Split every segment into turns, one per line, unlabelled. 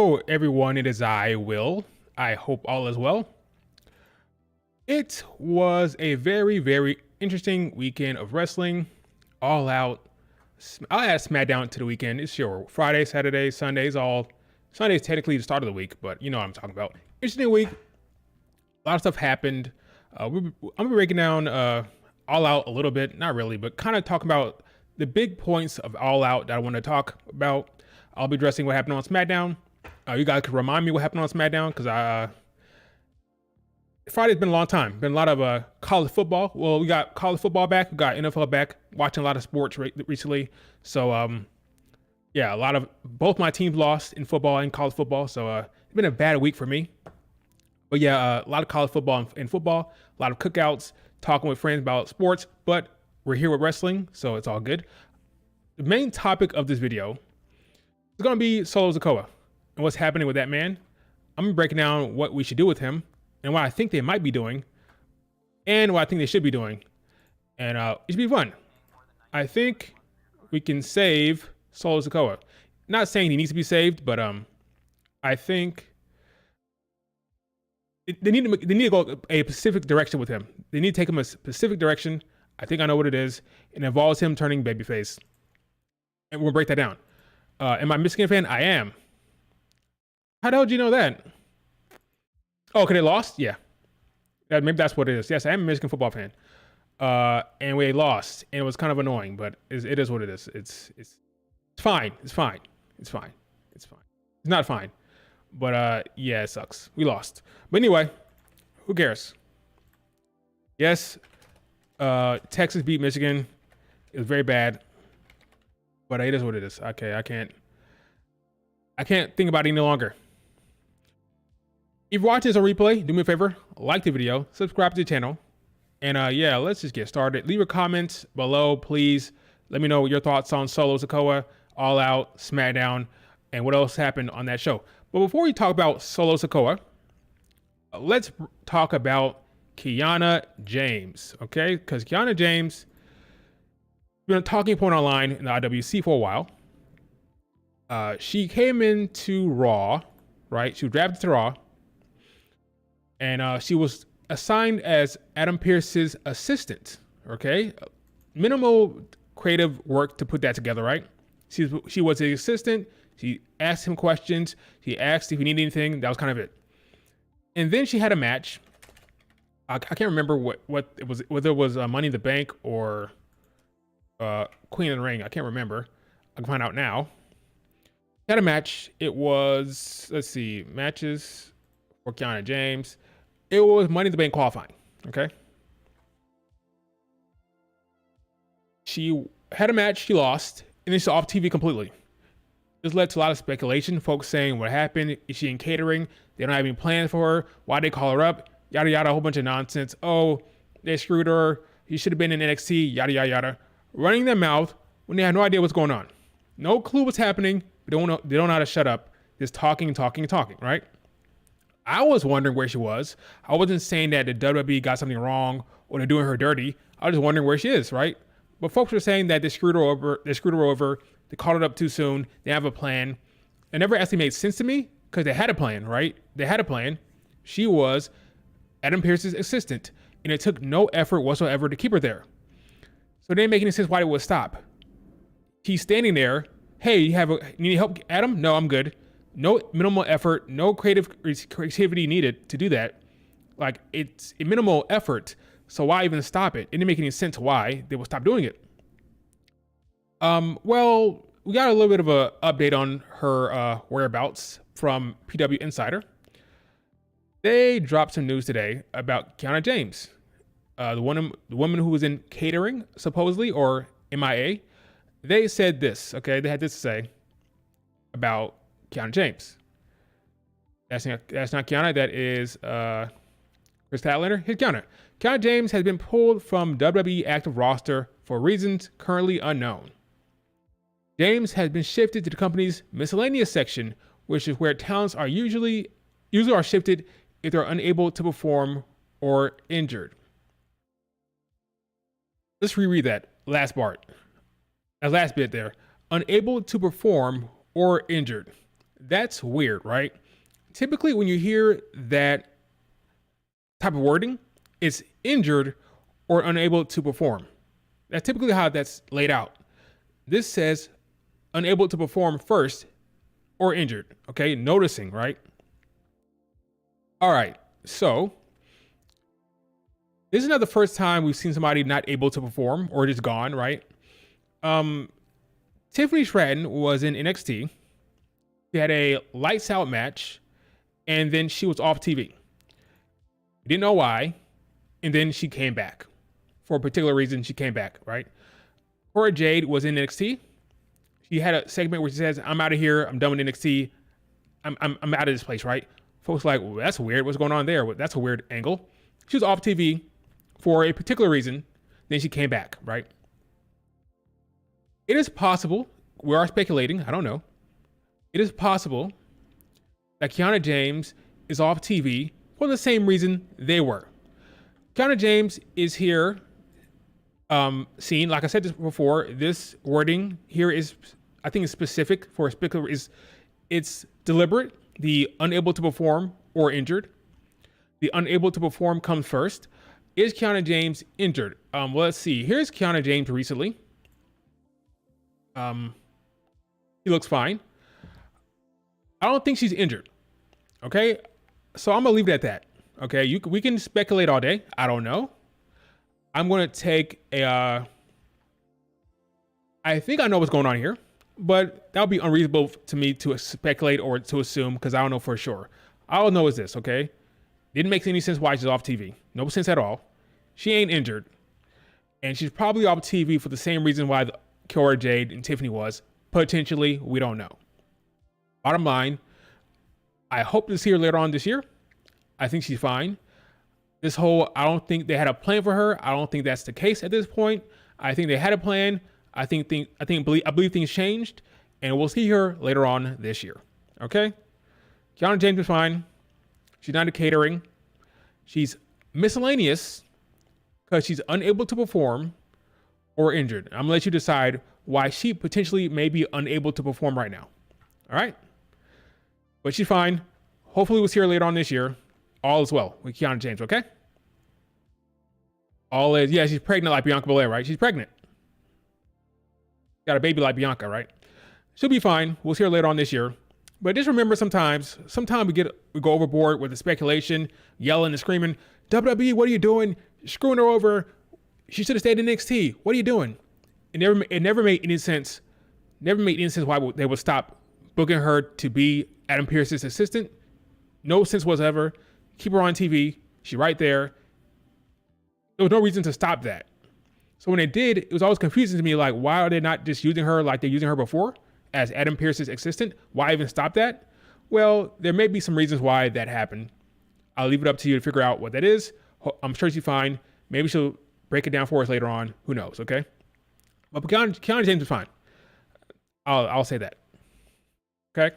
Hello, everyone. It is I, Will. I hope all is well. It was a very, very interesting weekend of wrestling. All out. I'll add Smackdown to the weekend. It's your Friday, Saturday, Sundays, all. Sunday's technically the start of the week, but you know what I'm talking about. Interesting week. A lot of stuff happened. I'm going to be breaking down All Out a little bit. Not really, but kind of talking about the big points of All Out that I want to talk about. I'll be addressing what happened on Smackdown. You guys can remind me what happened on Smackdown because Friday's been a long time. Been a lot of college football. Well, we got college football back. We got NFL back. Watching a lot of sports recently. So yeah, a lot of both my teams lost in football and college football. So it's been a bad week for me. But yeah, a lot of college football and football. A lot of cookouts, talking with friends about sports. But we're here with wrestling, so it's all good. The main topic of this video is going to be Solo Sikoa and what's happening with that man. I'm going to be breaking down what we should do with him and what I think they might be doing and what I think they should be doing. And it should be fun. I think we can save Solo Sikoa. Not saying he needs to be saved, but I think they need to go a specific direction with him. They need to take him a specific direction. I think I know what it is. It involves him turning babyface. And we'll break that down. Am I a Michigan fan? I am. How the hell did you know that? Oh, okay, they lost? Yeah. Maybe that's what it is. Yes, I am a Michigan football fan. And we lost. And it was kind of annoying, but it is what it is. It's fine. It's fine. It's fine. It's fine. It's not fine. But yeah, it sucks. We lost. But anyway, who cares? Yes, Texas beat Michigan. It was very bad. But it is what it is. Okay, I can't think about it any longer. If you're watching this on replay, do me a favor, like the video, subscribe to the channel, and yeah, let's just get started. Leave your comments below, please. Let me know your thoughts on Solo Sikoa, All Out, Smackdown, and what else happened on that show. But before we talk about Solo Sikoa, let's talk about Kiana James, okay? Because Kiana James been a talking point online in the IWC for a while. She came into Raw, right? She was drafted to Raw, and she was assigned as Adam Pearce's assistant. Okay, minimal creative work to put that together, right? She was the assistant. She asked him questions. She asked if he needed anything. That was kind of it. And then she had a match. I can't remember what it was, whether it was Money in the Bank or Queen of the Ring. I can't remember. I can find out now. Had a match. It was, let's see, matches for Kiana James. It was Money in the Bank qualifying. Okay. She had a match. She lost, and then she's off TV completely. This led to a lot of speculation. Folks saying what happened. Is she in catering? They don't have any plans for her. Why they call her up? Yada yada. A whole bunch of nonsense. Oh, they screwed her. She should have been in NXT. Yada yada yada. Running their mouth when they had no idea what's going on. No clue what's happening. They don't know how to shut up. Just talking, right? I was wondering where she was. I wasn't saying that the WWE got something wrong or they're doing her dirty. I was just wondering where she is, right? But folks were saying that they screwed her over. They called it up too soon. They have a plan. It never actually made sense to me because they had a plan, right? They had a plan. She was Adam Pearce's assistant, and it took no effort whatsoever to keep her there. So it didn't make any sense why it would stop. She's standing there. Hey, you need help, Adam? No, I'm good. No minimal effort, no creativity needed to do that. Like, it's a minimal effort. So why even stop it? It didn't make any sense why they would stop doing it. Well, we got a little bit of an update on her whereabouts from PW Insider. They dropped some news today about Kiana James. The woman who was in catering, supposedly, or MIA, they said this, okay? They had this to say about Kiana James. That's not Kiana, that is Chris Statlander. Here's Kiana. Kiana James has been pulled from WWE active roster for reasons currently unknown. James has been shifted to the company's miscellaneous section, which is where talents are usually are shifted if they're unable to perform or injured. Let's reread that last part. That last bit there. Unable to perform or injured. That's weird, right? Typically, when you hear that type of wording, it's injured or unable to perform. That's typically how that's laid out. This says unable to perform first or injured. Okay, noticing, right? All right, so this is not the first time we've seen somebody not able to perform or just gone, right? Tiffany Stratton was in NXT. She had a lights out match, and then she was off TV. Didn't know why, and then she came back. For a particular reason, she came back, right? Cora Jade was in NXT. She had a segment where she says, "I'm out of here. I'm done with NXT. I'm out of this place," right? Folks were like, well, that's weird. What's going on there? Well, that's a weird angle. She was off TV for a particular reason. Then she came back, right? It is possible, we are speculating, I don't know. It is possible that Kiana James is off TV for the same reason they were. Kiana James is here seen, like I said this before, this wording here is, I think it's specific for a particular, it's deliberate, the unable to perform or injured. The unable to perform comes first. Is Kiana James injured? Well, let's see. Here's Kiana James recently. He looks fine. I don't think she's injured. Okay, so I'm gonna leave it at that. Okay, we can speculate all day. I don't know. I'm gonna take a. I think I know what's going on here, but that would be unreasonable to me to speculate or to assume because I don't know for sure. All I know is this. Okay, didn't make any sense why she's off TV. No sense at all. She ain't injured, and she's probably off TV for the same reason why Cora Jade and Tiffany was. Potentially, we don't know. Bottom line, I hope to see her later on this year. I think she's fine. This whole, I don't think they had a plan for her. I don't think that's the case at this point. I think they had a plan. I believe things changed, and we'll see her later on this year. Okay? Kiana James is fine. She's not a catering. She's miscellaneous because she's unable to perform or injured. I'm gonna let you decide why she potentially may be unable to perform right now. All right? But she's fine. Hopefully we'll see her later on this year. All is well with Kiana James, okay? All is, yeah, she's pregnant like Bianca Belair, right? She's pregnant. Got a baby like Bianca, right? She'll be fine. We'll see her later on this year. But just remember sometimes we go overboard with the speculation, yelling and screaming, WWE, what are you doing? You're screwing her over. She should have stayed in NXT. What are you doing? It never made any sense. Never made any sense why they would stop booking her to be Adam Pearce's assistant. No sense whatsoever. Keep her on TV. She's right there. There was no reason to stop that. So when they did, it was always confusing to me, like, why are they not just using her like they're using her before as Adam Pearce's assistant? Why even stop that? Well, there may be some reasons why that happened. I'll leave it up to you to figure out what that is. I'm sure she's fine. Maybe she'll break it down for us later on. Who knows, okay? But Kiana James is fine. I'll say that. Okay?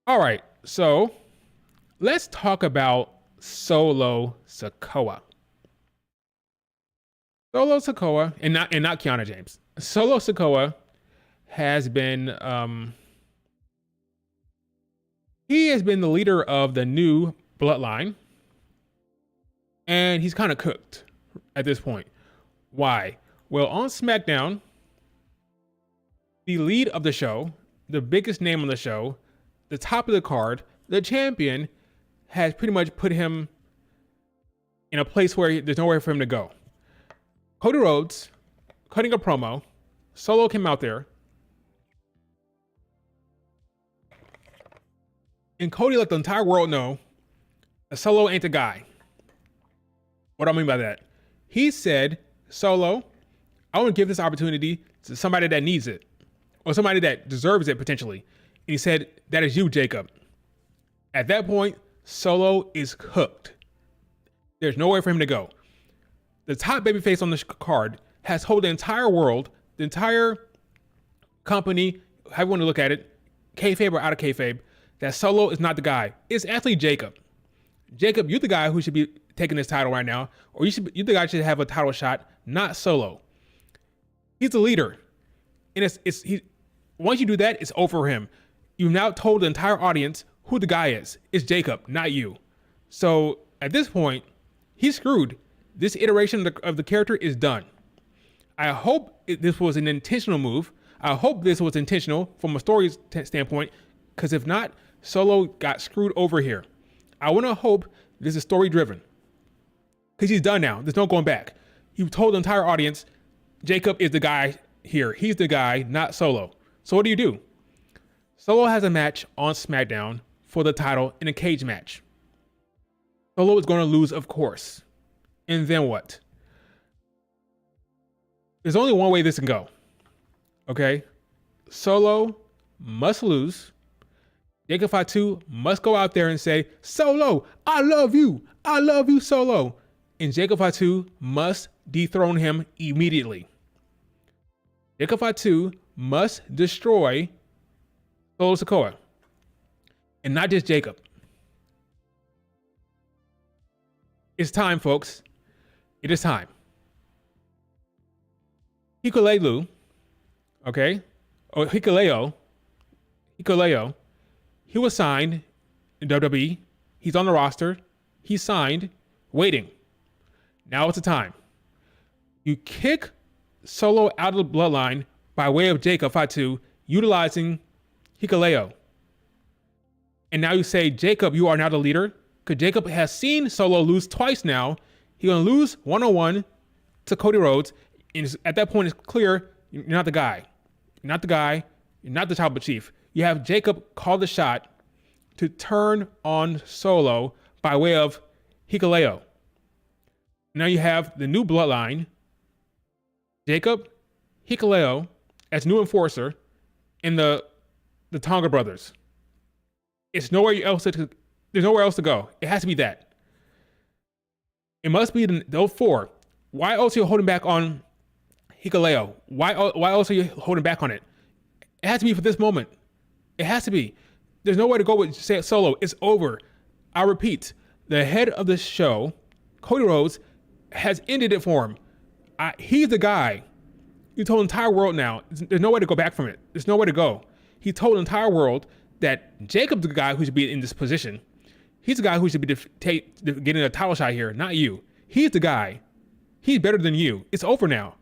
All right, so let's talk about Solo Sikoa. Solo Sikoa, and not Kiana James. Solo Sikoa has been he has been the leader of the new bloodline, and he's kind of cooked at this point. Why? Well, on Smackdown, the lead of the show, the biggest name on the show, the top of the card, the champion, has pretty much put him in a place where there's nowhere for him to go. Cody Rhodes cutting a promo. Solo came out there. And Cody let the entire world know that Solo ain't the guy. What do I mean by that? He said, Solo, I want to give this opportunity to somebody that needs it, or somebody that deserves it potentially. And he said, that is you, Jacob. At that point, Solo is cooked. There's nowhere for him to go. The top babyface on the card has told the entire world, the entire company, however you want to look at it, kayfabe or out of kayfabe, that Solo is not the guy. It's actually Jacob. Jacob, you're the guy who should be taking this title right now, or you're the guy who should have a title shot, not Solo. He's the leader, and it's once you do that, it's over for him. You've now told the entire audience who the guy is. It's Jacob, not you. So at this point, he's screwed. This iteration of the character is done. I hope this was an intentional move. I hope this was intentional from a story standpoint, because if not, Solo got screwed over here. I want to hope this is story driven, because he's done now. There's no going back. You told the entire audience, Jacob is the guy here. He's the guy, not Solo. So what do? Solo has a match on Smackdown for the title in a cage match. Solo is going to lose, of course. And then what? There's only one way this can go. Okay? Solo must lose. Jacob Fatu must go out there and say, Solo, I love you. I love you, Solo. And Jacob Fatu must dethrone him immediately. Jacob Fatu must destroy Solo Sikoa. And not just Jacob. It's time, folks. It is time. Hikuleu, okay? Or Hikuleo, he was signed in WWE. He's on the roster. He's signed, waiting. Now it's the time. You kick Solo out of the bloodline by way of Jacob Fatu, utilizing Hikuleo. And now you say, Jacob, you are now the leader. Because Jacob has seen Solo lose twice now. He's going to lose one-on-one to Cody Rhodes. And at that point, it's clear you're not the guy. You're not the guy. You're not the tribal chief. You have Jacob call the shot to turn on Solo by way of Hikuleo. Now you have the new bloodline, Jacob, Hikuleo as new enforcer, and the Tonga brothers. It's nowhere else there's nowhere else to go. It has to be that. It must be those four. Why else are you holding back on Hikuleo? Why else are you holding back on it? It has to be for this moment. It has to be. There's nowhere to go with Solo. It's over. I repeat, the head of the show, Cody Rhodes, has ended it for him. He's the guy. He told the entire world now. There's no way to go back from it. There's nowhere to go. He told the entire world that Jacob's the guy who should be in this position. He's the guy who should be getting a title shot here, not you. He's the guy. He's better than you. It's over now.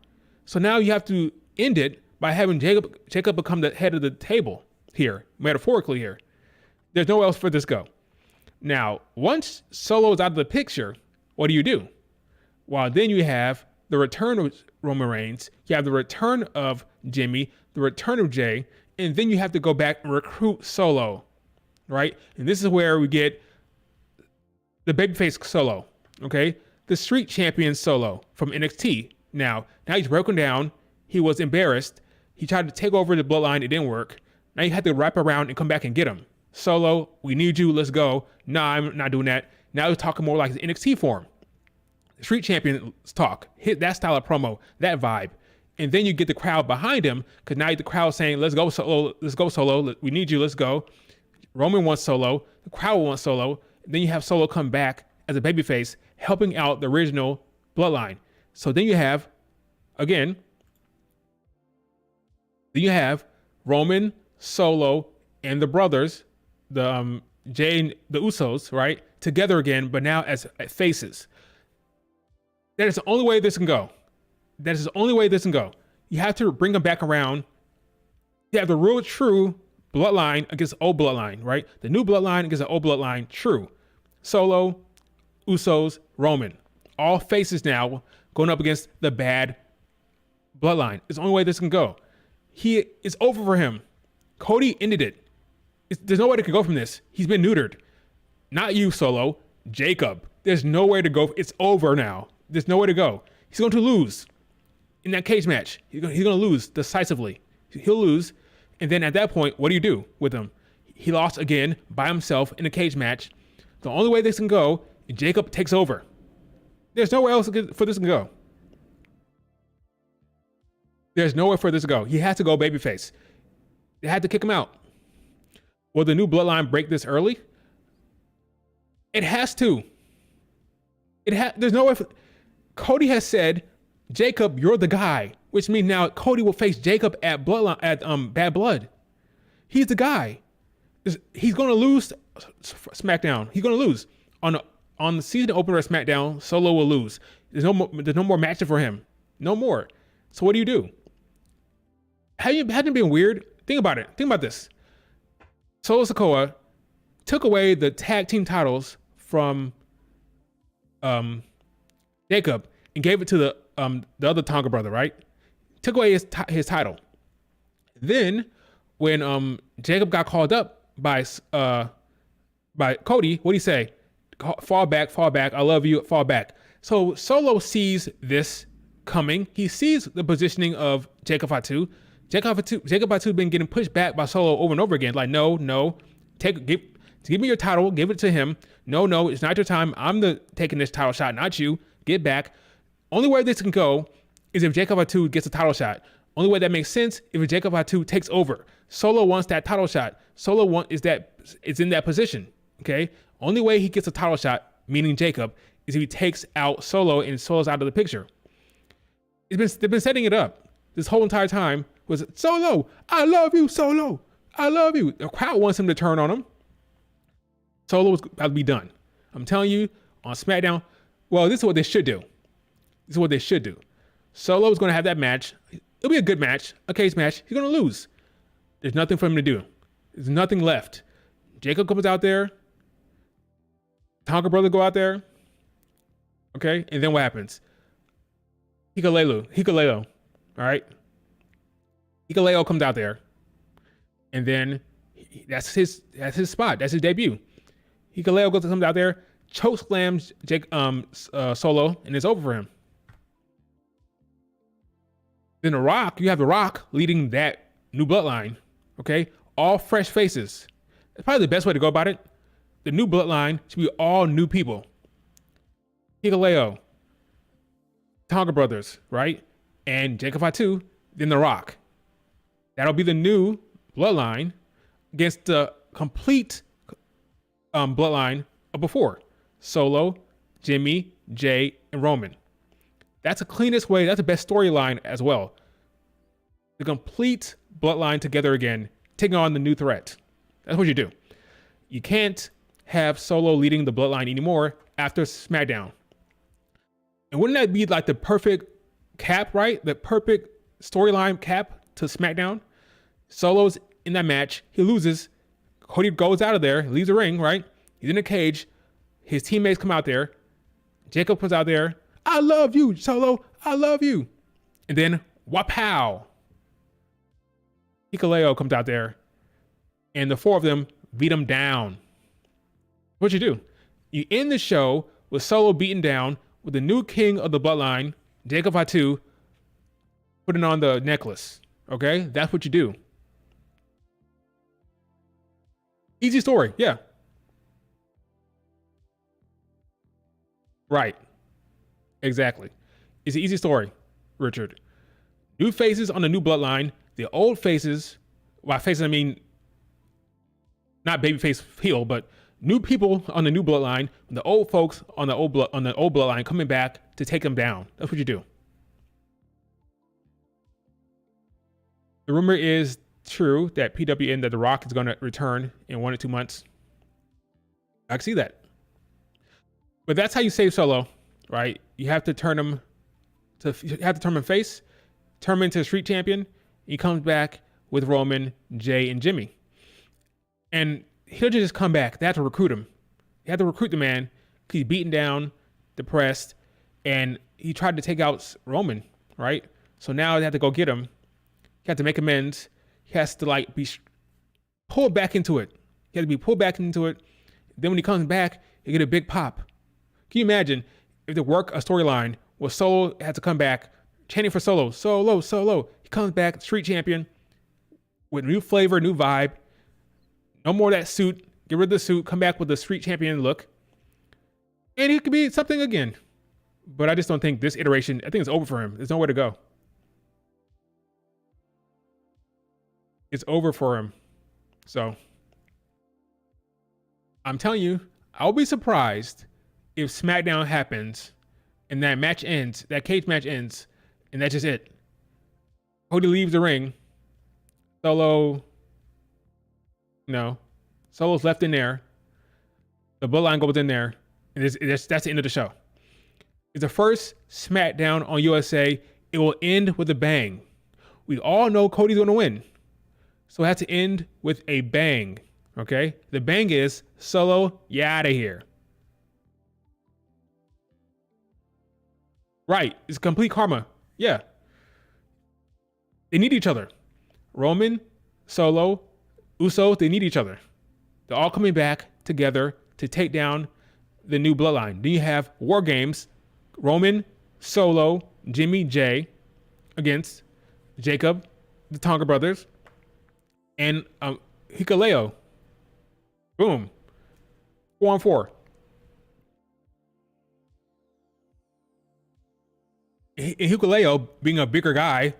So now you have to end it by having Jacob become the head of the table here, metaphorically here. There's nowhere else for this to go. Now, once Solo is out of the picture, what do? Well, then you have the return of Roman Reigns, you have the return of Jimmy, the return of Jay, and then you have to go back and recruit Solo, right? And this is where we get the babyface Solo, okay? The street champion Solo from NXT. Now he's broken down. He was embarrassed. He tried to take over the bloodline. It didn't work. Now you had to wrap around and come back and get him. Solo, we need you. Let's go. Nah, I'm not doing that. Now he's talking more like his NXT form. The street champions talk. Hit that style of promo, that vibe. And then you get the crowd behind him, because now the crowd saying, let's go Solo, let's go Solo. We need you, let's go. Roman wants Solo. The crowd wants Solo. Then you have Solo come back as a babyface, helping out the original bloodline. So then you have, again, Roman, Solo, and the brothers, the Jay and the Usos, right, together again, but now as faces. That is the only way this can go. That is the only way this can go. You have to bring them back around. You have the real, true bloodline against the old bloodline, right? The new bloodline against the old bloodline, true. Solo, Usos, Roman. All faces now going up against the bad bloodline. It's the only way this can go. It's over for him. Cody ended it. There's no way to go from this. He's been neutered. Not you, Solo. Jacob. There's nowhere to go. It's over now. There's nowhere to go. He's going to lose in that cage match. He's going to lose decisively. He'll lose. And then at that point, what do you do with him? He lost again by himself in a cage match. The only way this can go, Jacob takes over. There's nowhere else for this to go. There's nowhere for this to go. He has to go babyface. They had to kick him out. Will the new bloodline break this early? It has to. There's no way. Cody has said, Jacob, you're the guy, which means now Cody will face Jacob at Bad Blood. He's the guy. He's going to lose SmackDown. He's going to lose on the season opener of SmackDown. Solo will lose. There's no more matches for him. No more. So what do? Hadn't it been weird? Think about it. Think about this. Solo Sikoa took away the tag team titles from Jacob and gave it to the other Tonga brother, right? Took away his title. Then when Jacob got called up by Cody, what did he say? Fall back, I love you, fall back. So Solo sees this coming. He sees the positioning of Jacob Fatu. Jacob Fatu been getting pushed back by Solo over and over again. Like, no, give me your title, give it to him. No, it's not your time. I'm taking this title shot, not you. Get back. Only way this can go is if Jacob Fatu gets a title shot. Only way that makes sense if Jacob Fatu takes over. Solo wants that title shot. Solo is in that position. Okay. Only way he gets a title shot, meaning Jacob, is if he takes out Solo and Solo's out of the picture. They've been setting it up this whole entire time. Was Solo, I love you, Solo, I love you. The crowd wants him to turn on him. Solo was about to be done. I'm telling you, on SmackDown, well, this is what they should do. Solo is going to have that match. It'll be a good match, a cage match. He's going to lose. There's nothing for him to do. There's nothing left. Jacob comes out there. Tonga brother go out there. Okay, and then what happens? Hikuleo, all right? Hikuleo comes out there, and then that's his spot. That's his debut. Hikuleo comes out there, choke slams Solo, and it's over for him. Then you have The Rock leading that new bloodline. Okay, all fresh faces. That's probably the best way to go about it. The new bloodline should be all new people. Hikuleo, Tonga brothers, right? And Jacob Fatu, then The Rock. That'll be the new bloodline against the complete bloodline of before. Solo, Jimmy, Jay, and Roman. That's the cleanest way. That's the best storyline as well. The complete bloodline together again, taking on the new threat. That's what you do. You can't have Solo leading the bloodline anymore after SmackDown. And wouldn't that be like the perfect cap, right? The perfect storyline cap to SmackDown? Solo's in that match. He loses. Cody goes out of there, leaves the ring, right? He's in a cage. His teammates come out there. Jacob comes out there. I love you, Solo. I love you. And then, wapow. Hikuleo comes out there. And the four of them beat him down. What you do? You end the show with Solo beaten down with the new king of the bloodline, Jacob Fatu, putting on the necklace. Okay? That's what you do. Easy story. Yeah. Right. Exactly. It's an easy story, Richard. New faces on the new bloodline. The old faces, by faces I mean not babyface heel, but new people on the new bloodline. The old folks on the old bloodline coming back to take them down. That's what you do. The rumor is true that PWN, that The Rock is going to return in 1 or 2 months. I can see that. But that's how you save Solo, right? You have to turn him face, turn him into a street champion. He comes back with Roman, Jay, and Jimmy. And he'll just come back. They have to recruit him. They have to recruit the man because he's beaten down, depressed, and he tried to take out Roman, right? So now they have to go get him. He has to make amends. He has to be pulled back into it. He has to be pulled back into it. Then when he comes back, he get a big pop. Can you imagine if they work a storyline where Solo had to come back, chanting for Solo, Solo, Solo. He comes back, street champion, with new flavor, new vibe. No more of that suit. Get rid of the suit. Come back with the street champion look. And he could be something again. But I just don't think this iteration, I think it's over for him. There's nowhere to go. It's over for him. So I'm telling you, I'll be surprised if SmackDown happens and that match ends, that cage match ends, and that's just it. Cody leaves the ring. Solo, Solo's left in there. The bloodline goes in there, and that's the end of the show. It's the first SmackDown on USA. It will end with a bang. We all know Cody's going to win, so it has to end with a bang. Okay, the bang is Solo, you out of here. Right, it's complete karma. Yeah, they need each other. Roman, Solo, Usos, they need each other. They're all coming back together to take down the new bloodline. Then you have War Games, Roman, Solo, Jimmy, Jay against Jacob, the Tonga brothers, and Hikuleo. Boom. 4-on-4. Hikuleo, being a bigger guy,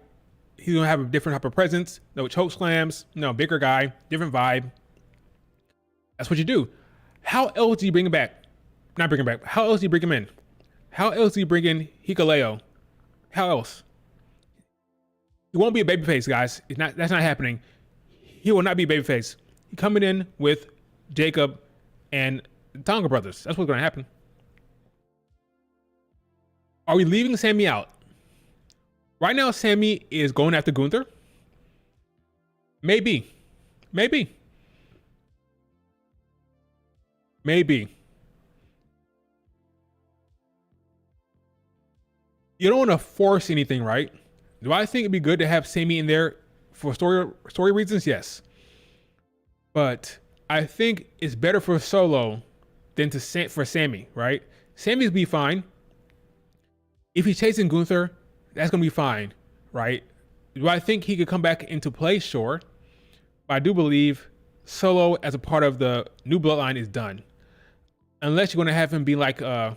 he's going to have a different type of presence. No choke slams. No, bigger guy, different vibe. That's what you do. How else do you bring him back? Not bring him back. How else do you bring him in? How else do you bring in Hikuleo? How else? He won't be a babyface, guys. That's not happening. He will not be a babyface. He's coming in with Jacob and the Tonga brothers. That's what's going to happen. Are we leaving Sammy out? Right now, Sammy is going after Gunther. Maybe. Maybe. Maybe. You don't want to force anything, right? Do I think it'd be good to have Sammy in there for story reasons? Yes. But I think it's better for Solo than for Sammy, right? Sammy's be fine. If he's chasing Gunther, that's going to be fine, right? Do I think he could come back into play? Sure. But I do believe Solo as a part of the new bloodline is done. Unless you're going to have him be like on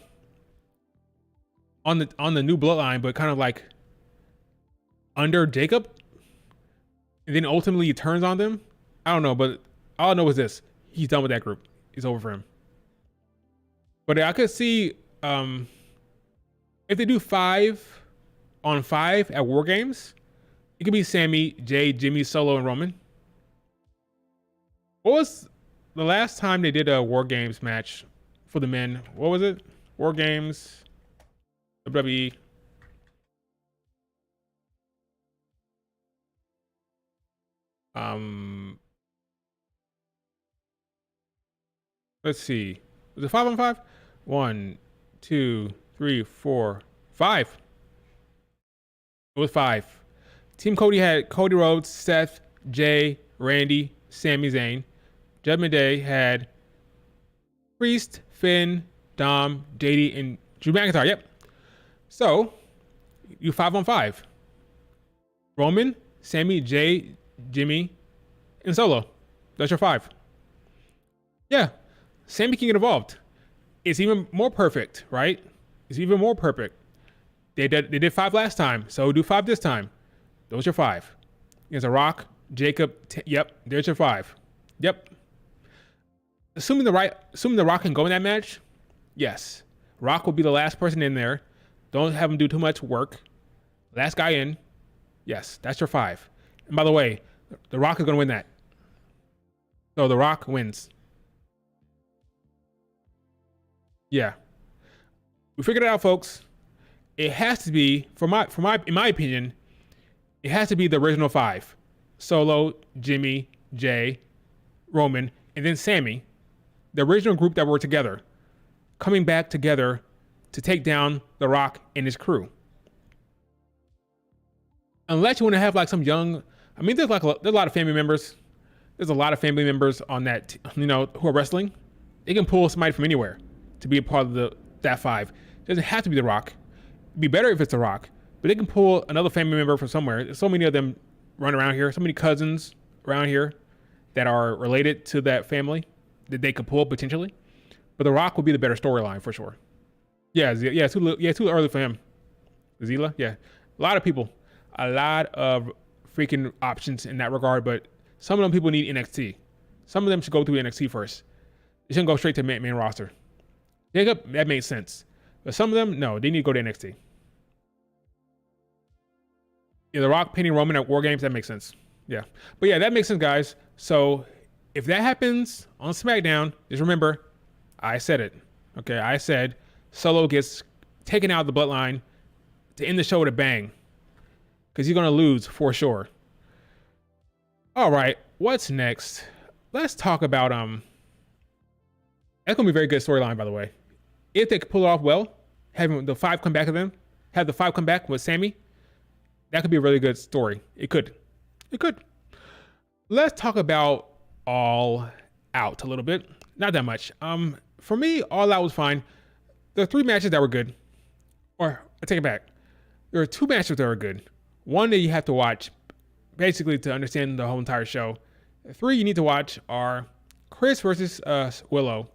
the new bloodline, but kind of like under Jacob, and then ultimately he turns on them. I don't know, but all I know is this: he's done with that group. It's over for him. But I could see if they do 5-on-5 at War Games, it could be Sammy, Jay, Jimmy, Solo, and Roman. What was the last time they did a War Games match for the men? What was it? War Games, WWE. Let's see. Was it 5-on-5? 1, 2, 3, 4, 5. It was 5. Team Cody had Cody Rhodes, Seth, Jay, Randy, Sami Zayn. Judgment Day had Priest, Finn, Dom, JD, and Drew McIntyre. Yep. So you 5-on-5. Roman, Sammy, Jay, Jimmy, and Solo. That's your 5. Yeah. Sammy can get involved. It's even more perfect, right? It's even more perfect. They did 5 last time, so do 5 this time. Those are your 5. There's a Rock, Jacob. Yep, there's your 5. Yep. Assuming the Rock can go in that match, yes. Rock will be the last person in there. Don't have him do too much work. Last guy in. Yes, that's your 5. And by the way, the Rock is going to win that. So the Rock wins. Yeah. We figured it out, folks. It has to be, in my opinion, it has to be the original 5. Solo, Jimmy, Jay, Roman, and then Sammy. The original group that were together. Coming back together to take down The Rock and his crew. Unless you want to have like some young, I mean, there's a lot of family members. There's a lot of family members on that, who are wrestling. They can pull somebody from anywhere to be a part of that 5. It doesn't have to be The Rock. It'd be better if it's The Rock, but they can pull another family member from somewhere. There's so many of them run around here, so many cousins around here that are related to that family that they could pull potentially. But The Rock would be the better storyline for sure. Yeah, too early for him. Zila, yeah. A lot of people, a lot of freaking options in that regard, but some of them people need NXT. Some of them should go through NXT first. They shouldn't go straight to main roster. Jacob, that makes sense. But some of them, no, they need to go to NXT. Yeah, The Rock pinning Roman at War Games, that makes sense. Yeah. But yeah, that makes sense, guys. So If that happens on SmackDown, just remember, I said it. Okay, I said Solo gets taken out of the bloodline to end the show with a bang. Because he's going to lose for sure. All right, what's next? Let's talk about that's going to be a very good storyline, by the way. If they could pull it off well, having the 5 come back of them, have the 5 come back with Sammy, that could be a really good story. It could. Let's talk about All Out a little bit. Not that much. For me, All Out was fine. There are 3 matches that were good. Or I take it back. There are 2 matches that were good. One that you have to watch, basically to understand the whole entire show. 3 you need to watch are Chris versus Willow.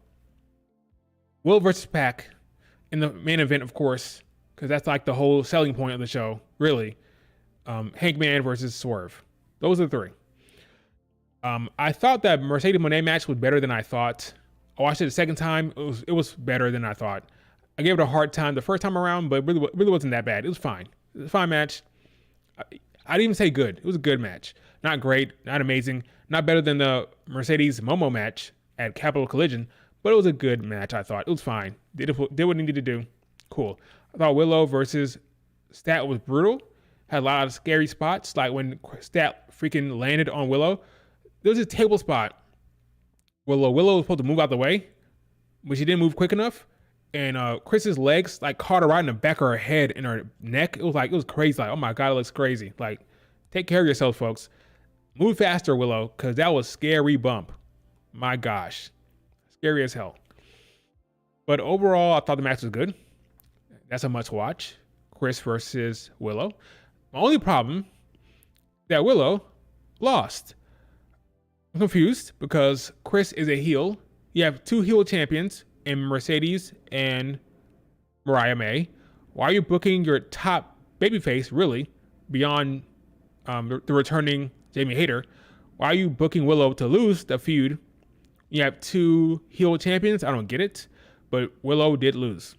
Will versus Pac in the main event, of course, because that's like the whole selling point of the show, really. Hangman versus Swerve. Those are the 3. I thought that Mercedes Moné match was better than I thought. I watched it the second time. It was better than I thought. I gave it a hard time the first time around, but it really wasn't that bad. It was fine. It was a fine match. I didn't even say good. It was a good match. Not great, not amazing, not better than the Mercedes Momo match at Capital Collision, but it was a good match, I thought. It was fine. Did what it needed to do. Cool. I thought Willow versus Stat was brutal. Had a lot of scary spots, like when Stat freaking landed on Willow. There was a table spot. Willow was supposed to move out the way, but she didn't move quick enough. And Chris's legs like caught her right in the back of her head and her neck. It was crazy. Like, oh my God, it looks crazy. Like, take care of yourself, folks. Move faster, Willow, because that was scary bump. My gosh. Scary as hell. But overall, I thought the match was good. That's a must watch. Chris versus Willow. My only problem, that Willow lost. I'm confused because Chris is a heel. You have 2 heel champions in Mercedes and Mariah May. Why are you booking your top babyface, really, beyond the returning Jamie Hayter? Why are you booking Willow to lose the feud? You have 2 heel champions. I don't get it, but Willow did lose.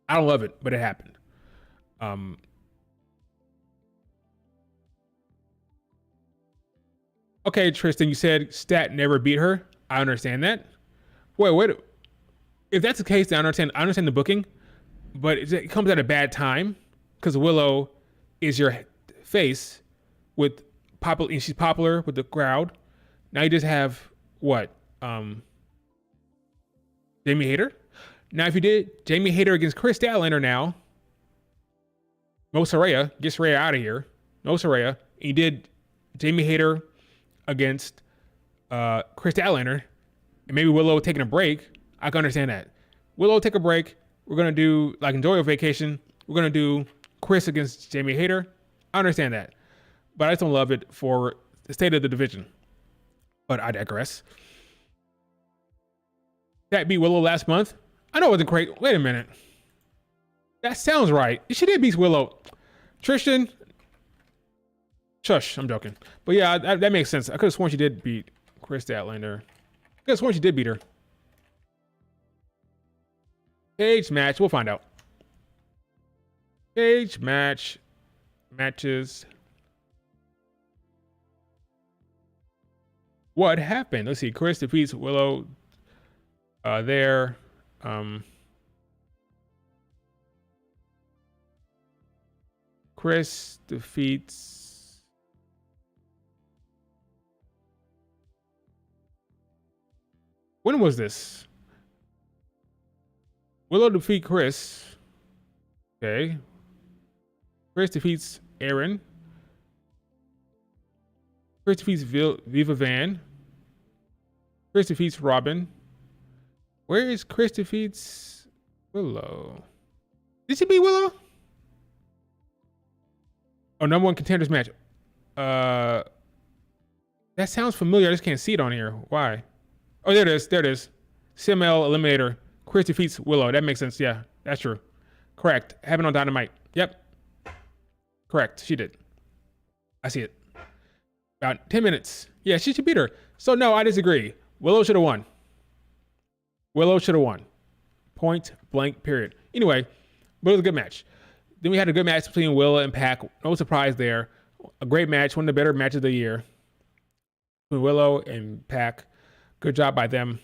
I don't love it, but it happened. Okay, Tristan, you said Stat never beat her. I understand that. Wait. If that's the case, then I understand the booking, but it comes at a bad time because Willow is your face with popular, and she's popular with the crowd. Now you just have what? Jamie Hayter. Now if you did Jamie Hayter against Chris Statlander now, no Saraya, get Saraya out of here. No Saraya. And you did Jamie Hayter against Chris Statlander, and maybe Willow taking a break. I can understand that. Willow, take a break. We're going to do, like, enjoy your vacation. We're going to do Chris against Jamie Hayter. I understand that. But I just don't love it for the state of the division. But I digress. That beat Willow last month. I know it wasn't great. Wait a minute. That sounds right. She did beat Willow. Tristan. Shush, I'm joking. But yeah, that makes sense. I could have sworn she did beat Chris Statlander. I could have sworn she did beat her. Cage match. We'll find out. Cage match. Matches. What happened? Let's see. Chris defeats Willow there. Chris defeats... When was this? Willow defeat Chris. Okay. Chris defeats Aaron. Chris defeats Viva Van. Chris defeats Robin. Where is Chris defeats Willow? Did she beat Willow? Oh, number 1 contenders match. That sounds familiar. I just can't see it on here. Why? Oh, there it is. There it is. CML Eliminator. Chris defeats Willow. That makes sense. Yeah, that's true. Correct. Having on Dynamite. Yep. Correct. She did. I see it. About 10 minutes. Yeah, she should beat her. So, no, I disagree. Willow should have won. Willow should have won. Point blank, period. Anyway, but it was a good match. Then we had a good match between Willow and Pac. No surprise there. A great match. One of the better matches of the year. between Willow and Pac. Good job by them.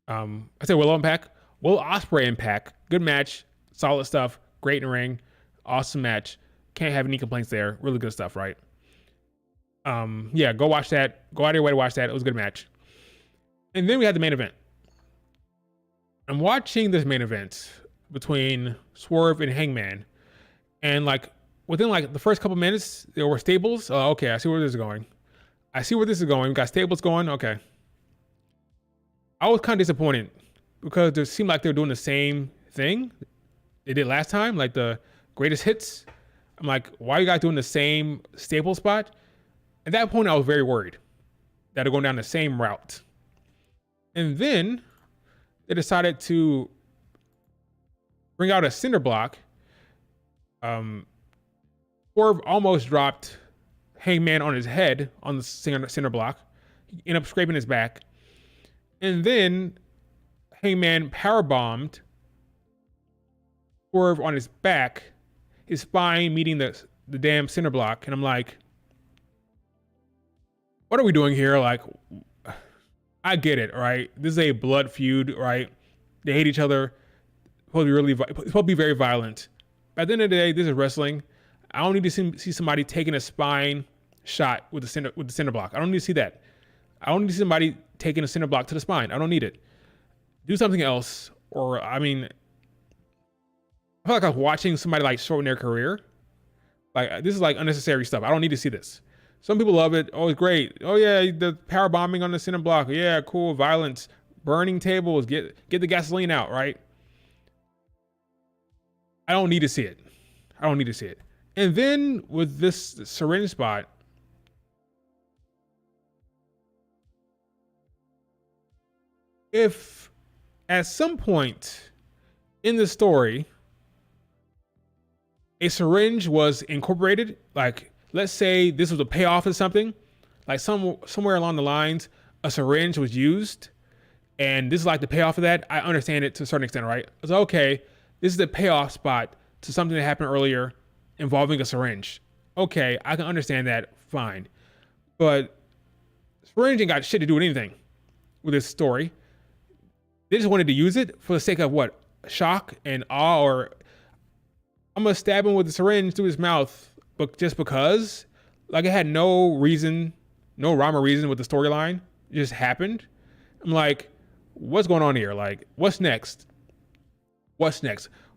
I say Willow and Pac. Will Ospreay and Pac. Good match. Solid stuff. Great in ring. Awesome match. Can't have any complaints there. Really good stuff, right? Yeah, go watch that. Go out of your way to watch that. It was a good match. And then we had the main event. I'm watching this main event between Swerve and Hangman. And like within like the first couple minutes, there were stables. Okay, I see where this is going. We got stables going. Okay. I was kind of disappointed because it seemed like they were doing the same thing they did last time, like the greatest hits. I'm like, why are you guys doing the same staple spot? At that point, I was very worried that they're going down the same route. And then they decided to bring out a cinder block. Swerve almost dropped Hangman on his head on the cinder block. He ended up scraping his back. And then Hangman powerbombed Swerve on his back, his spine meeting the damn cinder block. And I'm like, what are we doing here? Like, I get it, right? This is a blood feud, right? They hate each other. It's supposed to be very violent. But at the end of the day, this is wrestling. I don't need to see somebody taking a spine shot with the cinder block. I don't need to see that. I don't need to see somebody taking a cinder block to the spine. I don't need it. Do something else. Or, I mean, I feel like I was watching somebody like shorten their career. Like, this is like unnecessary stuff. I don't need to see this. Some people love it. Oh, it's great. Oh yeah, the power bombing on the cinder block. Yeah, cool. Violence, burning tables. Get the gasoline out, right? I don't need to see it. And then with this syringe spot, if at some point in the story a syringe was incorporated, like let's say this was a payoff of something, like somewhere along the lines, a syringe was used, and this is like the payoff of that, I understand it to a certain extent, right? It's okay, this is the payoff spot to something that happened earlier involving a syringe. Okay, I can understand that, fine. But syringe ain't got shit to do with anything with this story. They just wanted to use it for the sake of what? Shock and awe, or I'm gonna stab him with the syringe through his mouth, but just because, like it had no reason, no rhyme or reason with the storyline. It just happened. I'm like, what's going on here? Like, what's next? Are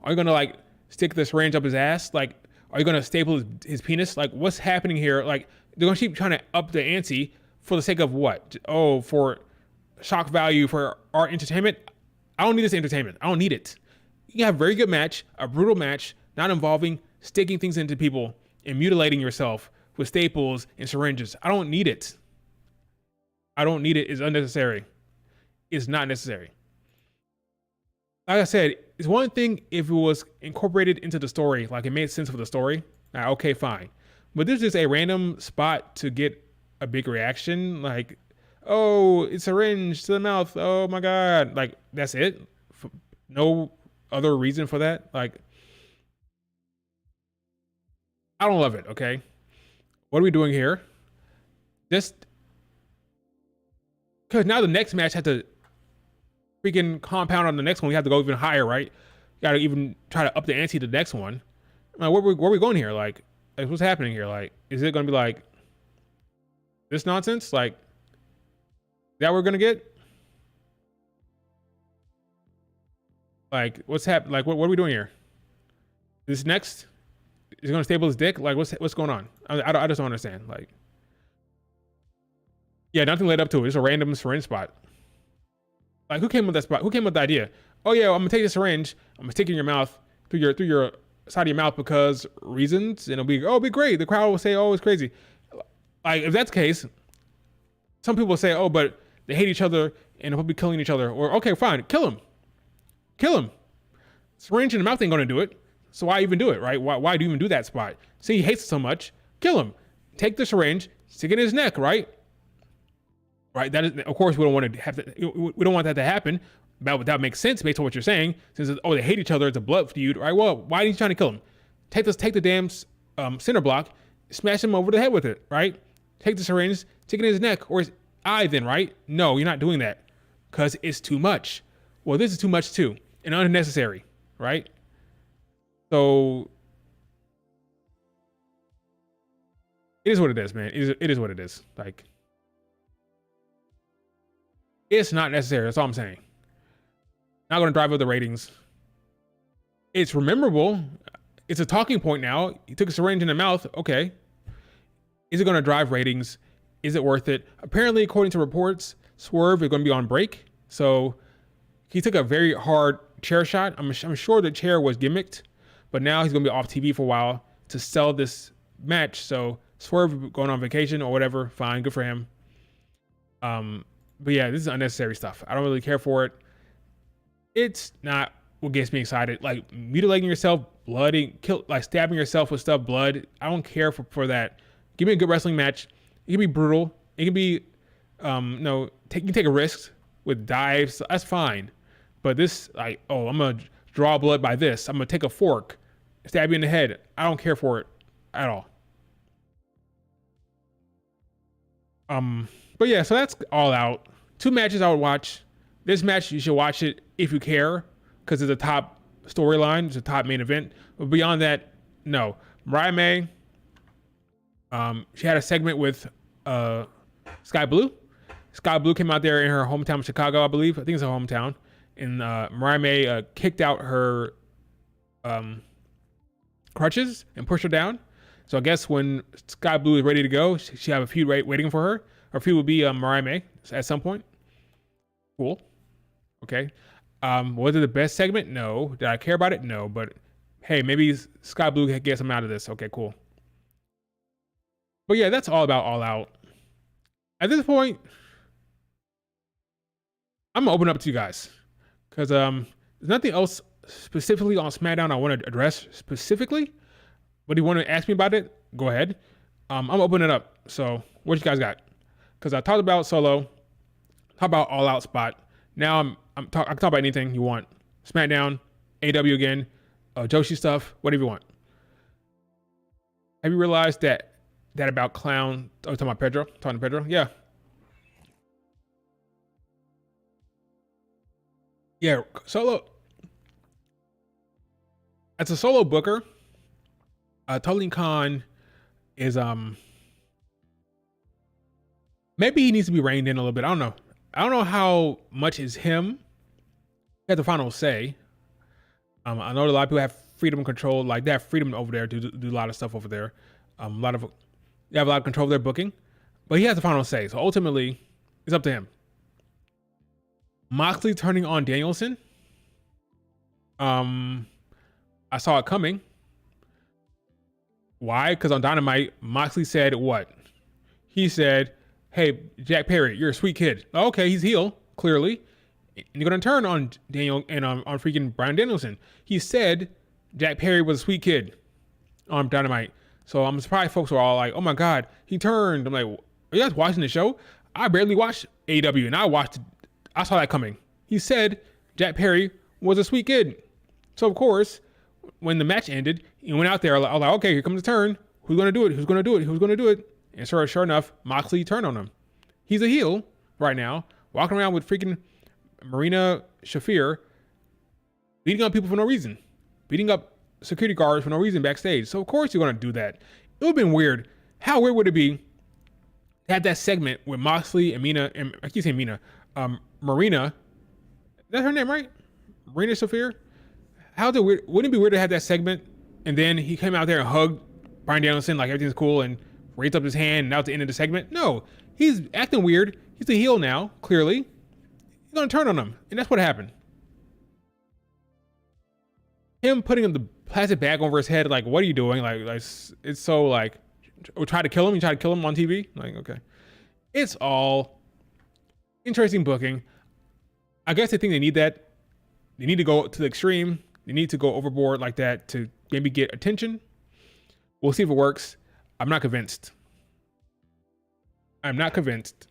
you gonna like stick the syringe up his ass? Like, are you gonna staple his penis? Like, what's happening here? Like, they're gonna keep trying to up the ante for the sake of what? Oh, for shock value, for our entertainment. I don't need this entertainment. I don't need it. You can have a very good match, a brutal match, not involving sticking things into people and mutilating yourself with staples and syringes. I don't need it. It's unnecessary. It's not necessary. Like I said, it's one thing if it was incorporated into the story, like it made sense for the story. Okay, fine. But this is just a random spot to get a big reaction. Like, oh, it's a syringe to the mouth. Oh my God. Like, that's it. No other reason for that. Like, I don't love it. Okay. What are we doing here? Just because now the next match had to freaking compound on the next one. We have to go even higher, right? You got to even try to up the ante to the next one. Like, where are we going here? Like, what's happening here? Like, is it going to be like this nonsense? Like, that we're going to get? Like, what's happening? Like, what are we doing here? This next is going to stable his dick? Like, what's going on? I just don't understand. Like, yeah, nothing led up to it. It's a random syringe spot. Like, who came with that spot? Who came with the idea? Oh yeah, I'm gonna take the syringe. I'm gonna stick it in your mouth through your side of your mouth because reasons, and it'll be great. The crowd will say, oh, it's crazy. Like, if that's the case, some people will say, oh, but they hate each other and they'll be killing each other. Or okay, fine, kill him. Syringe in the mouth ain't gonna do it. So why even do it, right? Why do you even do that spot? See, he hates it so much. Kill him. Take the syringe, stick it in his neck, right? Right. That is, of course, we don't want that to happen. That makes sense based on what you're saying. Since they hate each other, it's a blood feud, right? Well, why are you trying to kill him? Take the damn cinder block, smash him over the head with it, right? Take the syringe, stick it in his neck, or Then, right? No, you're not doing that because it's too much. Well, this is too much too and unnecessary, right? So it is what it is, man. It is what it is. Like, it's not necessary. That's all I'm saying. Not going to drive up the ratings. It's memorable. It's a talking point now. He took a syringe in the mouth. Okay. Is it going to drive ratings? Is it worth it? Apparently, according to reports, Swerve is going to be on break. So he took a very hard chair shot. I'm sure the chair was gimmicked, but now he's going to be off TV for a while to sell this match. So Swerve going on vacation or whatever, fine, good for him. But yeah, this is unnecessary stuff. I don't really care for it. It's not what gets me excited. Like mutilating yourself, blooding, like stabbing yourself with stuff, blood. I don't care for that. Give me a good wrestling match. It can be brutal. It can be, you can take a risk with dives. That's fine. But this, like, oh, I'm gonna draw blood by this. I'm gonna take a fork, stab you in the head. I don't care for it at all. But yeah, so that's All Out. 2 matches I would watch. This match, you should watch it if you care, because it's a top storyline. It's a top main event. But beyond that, no. Mariah May, she had a segment with Sky Blue. Sky Blue came out there in her hometown of Chicago, I believe. I think it's her hometown. And Mariah May kicked out her crutches and pushed her down. So I guess when Sky Blue is ready to go, she have a feud waiting for her. Her feud will be Mariah May at some point. Cool. Okay. Was it the best segment? No. Did I care about it? No. But hey, maybe Sky Blue gets some out of this. Okay, cool. But yeah, that's all about All Out. At this point, I'm gonna open up to you guys because there's nothing else specifically on SmackDown I want to address specifically. But if you want to ask me about it, go ahead. I'm opening it up. So what you guys got? Because I talked about Solo, talk about All Out spot. Now I can talk about anything you want. SmackDown, AW again, Joshi stuff, whatever you want. Have you realized that about Clown? Oh, talking about Pedro? Talking to Pedro? Yeah. Yeah, Solo. As a solo booker, Tony Khan is maybe he needs to be reined in a little bit. I don't know how much is him. He has the final say. I know a lot of people have freedom and control, like they have freedom over there to do a lot of stuff over there. They have a lot of control of their booking, but he has the final say. So ultimately, it's up to him. Moxley turning on Danielson. I saw it coming. Why? Because on Dynamite, Moxley said what? He said, "Hey, Jack Perry, you're a sweet kid." Okay, he's heel, clearly. And you're going to turn on Daniel and on freaking Bryan Danielson. He said Jack Perry was a sweet kid on Dynamite. So I'm surprised folks were all like, "Oh my God, he turned." I'm like, "Are you guys watching the show?" I barely watched AEW and I saw that coming. He said Jack Perry was a sweet kid. So of course, when the match ended, he went out there. I was like, okay, here comes the turn. Who's going to do it? Who's going to do it? Who's going to do it? And sure enough, Moxley turned on him. He's a heel right now, walking around with freaking Marina Shafir, beating up people for no reason, beating up security guards for no reason backstage. So of course you're going to do that. It would have been weird. How weird would it be to have that segment with Moxley and Mina, and I keep saying Mina, Marina, that's her name, right? Marina Shafir? How's it weird? Wouldn't it be weird to have that segment and then he came out there and hugged Bryan Danielson like everything's cool and raised up his hand and now it's the end of the segment? No, he's acting weird. He's a heel now, clearly. He's going to turn on him. And that's what happened. Him putting the plastic bag over his head, like, what are you doing? Like it's so like, try to kill him. You try to kill him on TV? Like, okay. It's all interesting booking. I guess they think they need that. They need to go to the extreme. They need to go overboard like that to maybe get attention. We'll see if it works. I'm not convinced. I'm not convinced.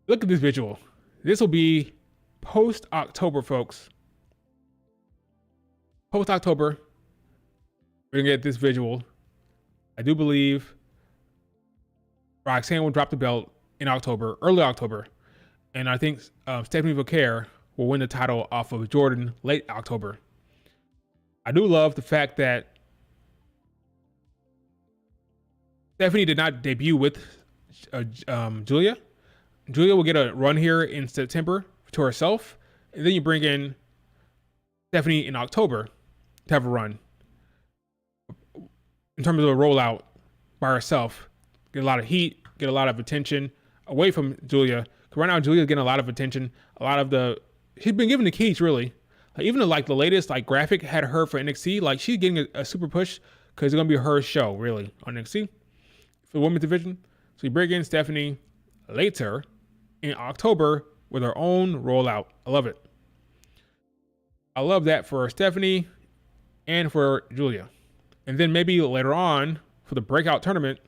Look at this visual. This will be post-October, folks. Post-October, we're going to get this visual. I do believe Roxanne will drop the belt in October, early October. And I think Stephanie Vaquer will win the title off of Jordan late October. I do love the fact that Stephanie did not debut with Julia. Julia will get a run here in September to herself. And then you bring in Stephanie in October to have a run. In terms of a rollout by herself, get a lot of heat, get a lot of attention away from Julia. Because right now, Julia's getting a lot of attention. She's been given the keys, really. Like, even the latest graphic had her for NXT. Like, she's getting a super push because it's going to be her show, really, on NXT for the women's division. So you bring in Stephanie later in October with her own rollout. I love it. I love that for Stephanie and for Julia. And then maybe later on for the breakout tournament,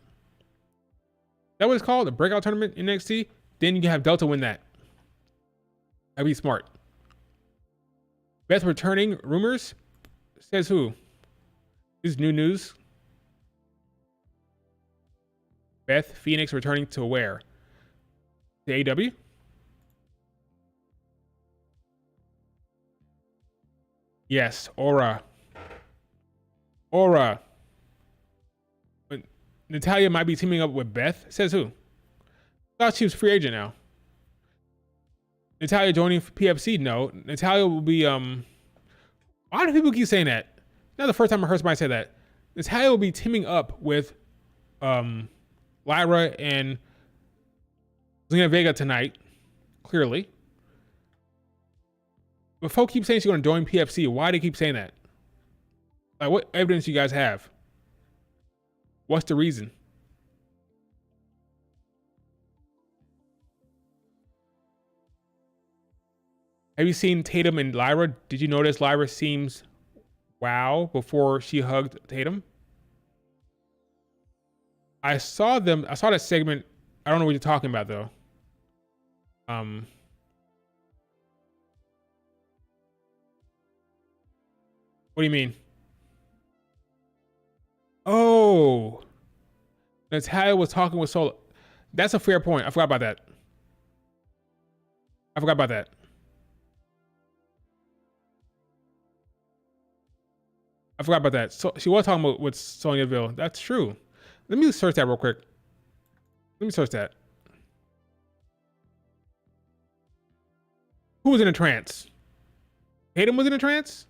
that what it's called, the breakout tournament in NXT. Then you can have Delta win that. That'd be smart. Beth returning rumors. Says who? This is new news. Beth Phoenix returning to where? To AEW? Yes, Aura. But Natalya might be teaming up with Beth. Says who? Thought she was free agent now. Natalya joining PFC? No. Natalya will be why do people keep saying that? Not the first time I heard somebody say that. Natalya will be teaming up with Lyra and Zelina Vega tonight, clearly. But folks keep saying she's going to join PFC. Why do they keep saying that? Like, what evidence do you guys have? What's the reason? Have you seen Tatum and Lyra? Did you notice Lyra seems wow before she hugged Tatum? I saw that segment. I don't know what you're talking about though. What do you mean? Oh, Natalya was talking with Solo. That's a fair point. I forgot about that. So she was talking with Sonya Deville. That's true. Let me search that real quick. Who was in a trance? Tatum was in a trance?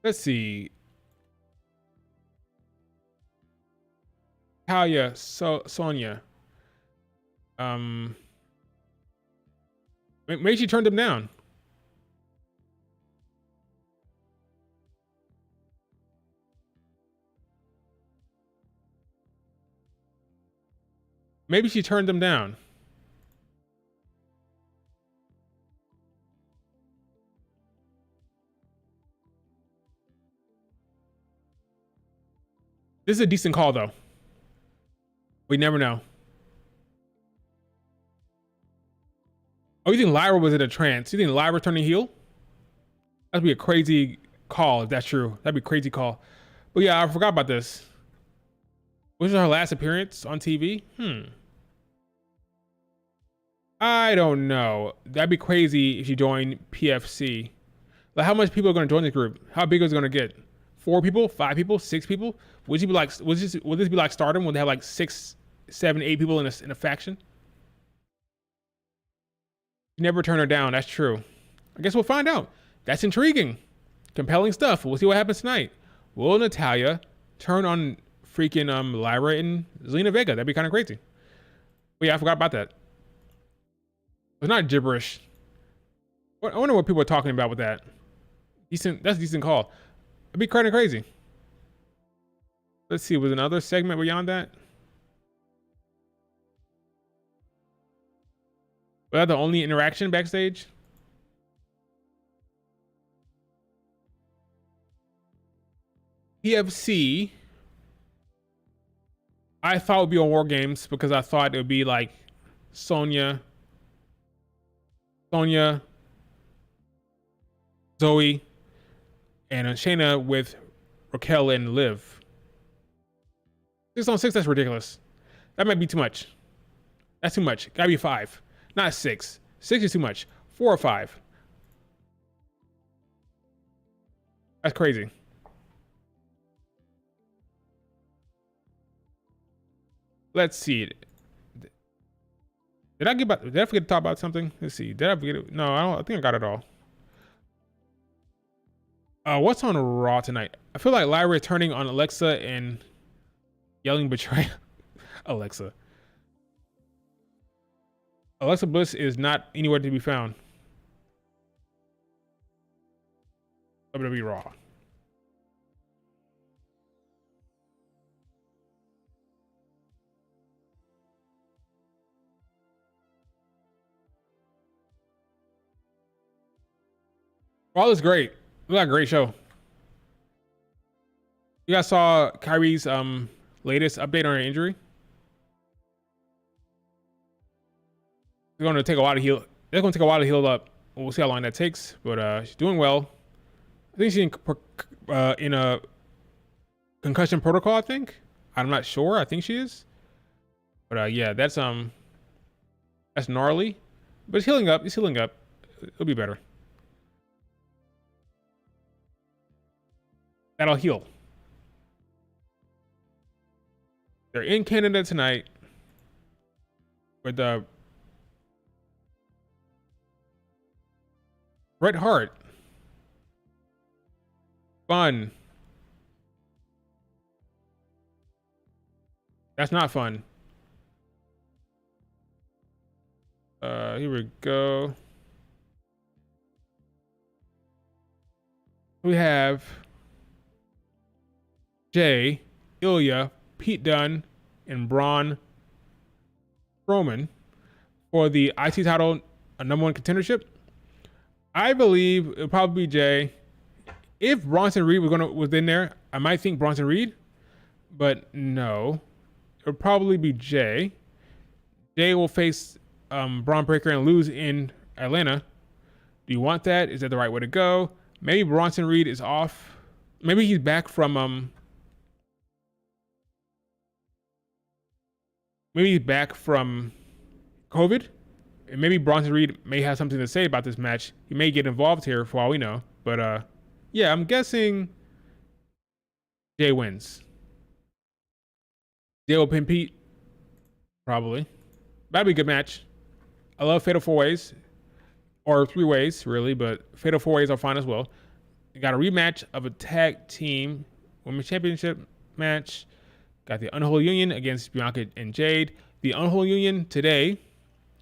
Let's see. Talia, Sonya. Maybe she turned him down. Maybe she turned him down. This is a decent call, though. We never know. Oh, you think Lyra was in a trance? You think Lyra turning heel? That'd be a crazy call if that's true. That'd be a crazy call. But yeah, I forgot about this. Was it her last appearance on TV? I don't know. That'd be crazy if you joined PFC. Like, how much people are going to join this group? How big is it going to get? 4 people? 5 people? 6 people? Would you be like? Would this be like Stardom? Would they have like 6, 7, 8 people in a faction? You never turn her down. That's true. I guess we'll find out. That's intriguing, compelling stuff. We'll see what happens tonight. Will Natalya turn on freaking Lyra and Zelina Vega? That'd be kind of crazy. But yeah, I forgot about that. It's not gibberish. I wonder what people are talking about with that. Decent. That's a decent call. It'd be kind of crazy. Let's see. Was another segment beyond that? Was that the only interaction backstage? PFC. I thought it would be on War Games because I thought it would be like Sonya, Zoe, and Shayna with Raquel and Liv. 6-on-6, that's ridiculous. That might be too much. That's too much. Gotta be 5, not 6. 6 is too much. 4 or 5. That's crazy. Let's see. Did I forget to talk about something? Let's see. Did I forget it? No, I don't. I think I got it all. What's on Raw tonight? I feel like Lyra turning on Alexa and yelling betrayal. Alexa Bliss is not anywhere to be found. WWE Raw. Raw is great. We got a great show. You guys saw Kyrie's latest update on her injury? It's going to take a while to heal. It's going to take a while to heal up. We'll see how long that takes. But she's doing well. I think she's in a concussion protocol. I think. I'm not sure. I think she is. But yeah, that's gnarly. But it's healing up. It's healing up. It'll be better. That'll heal. They're in Canada tonight with Bret Hart. Fun. That's not fun. Here we go. We have Jay, Ilya, Pete Dunne, and Braun Strowman for the IC title, a #1 contendership. I believe it'll probably be Jay. If Bronson Reed was in there, I might think Bronson Reed, but no, it'll probably be Jay. Jay will face Braun Breaker and lose in Atlanta. Do you want that? Is that the right way to go? Maybe Bronson Reed is off. Maybe he's back from COVID, and maybe Bronson Reed may have something to say about this match. He may get involved here for all we know. But yeah, I'm guessing Jay wins. Jay will pin Pete, probably. That'd be a good match. I love Fatal 4-Ways, or 3-Ways, really, but Fatal 4-Ways are fine as well. You got a rematch of a tag team women's championship match. Got the Unholy Union against Bianca and Jade. The Unholy Union today,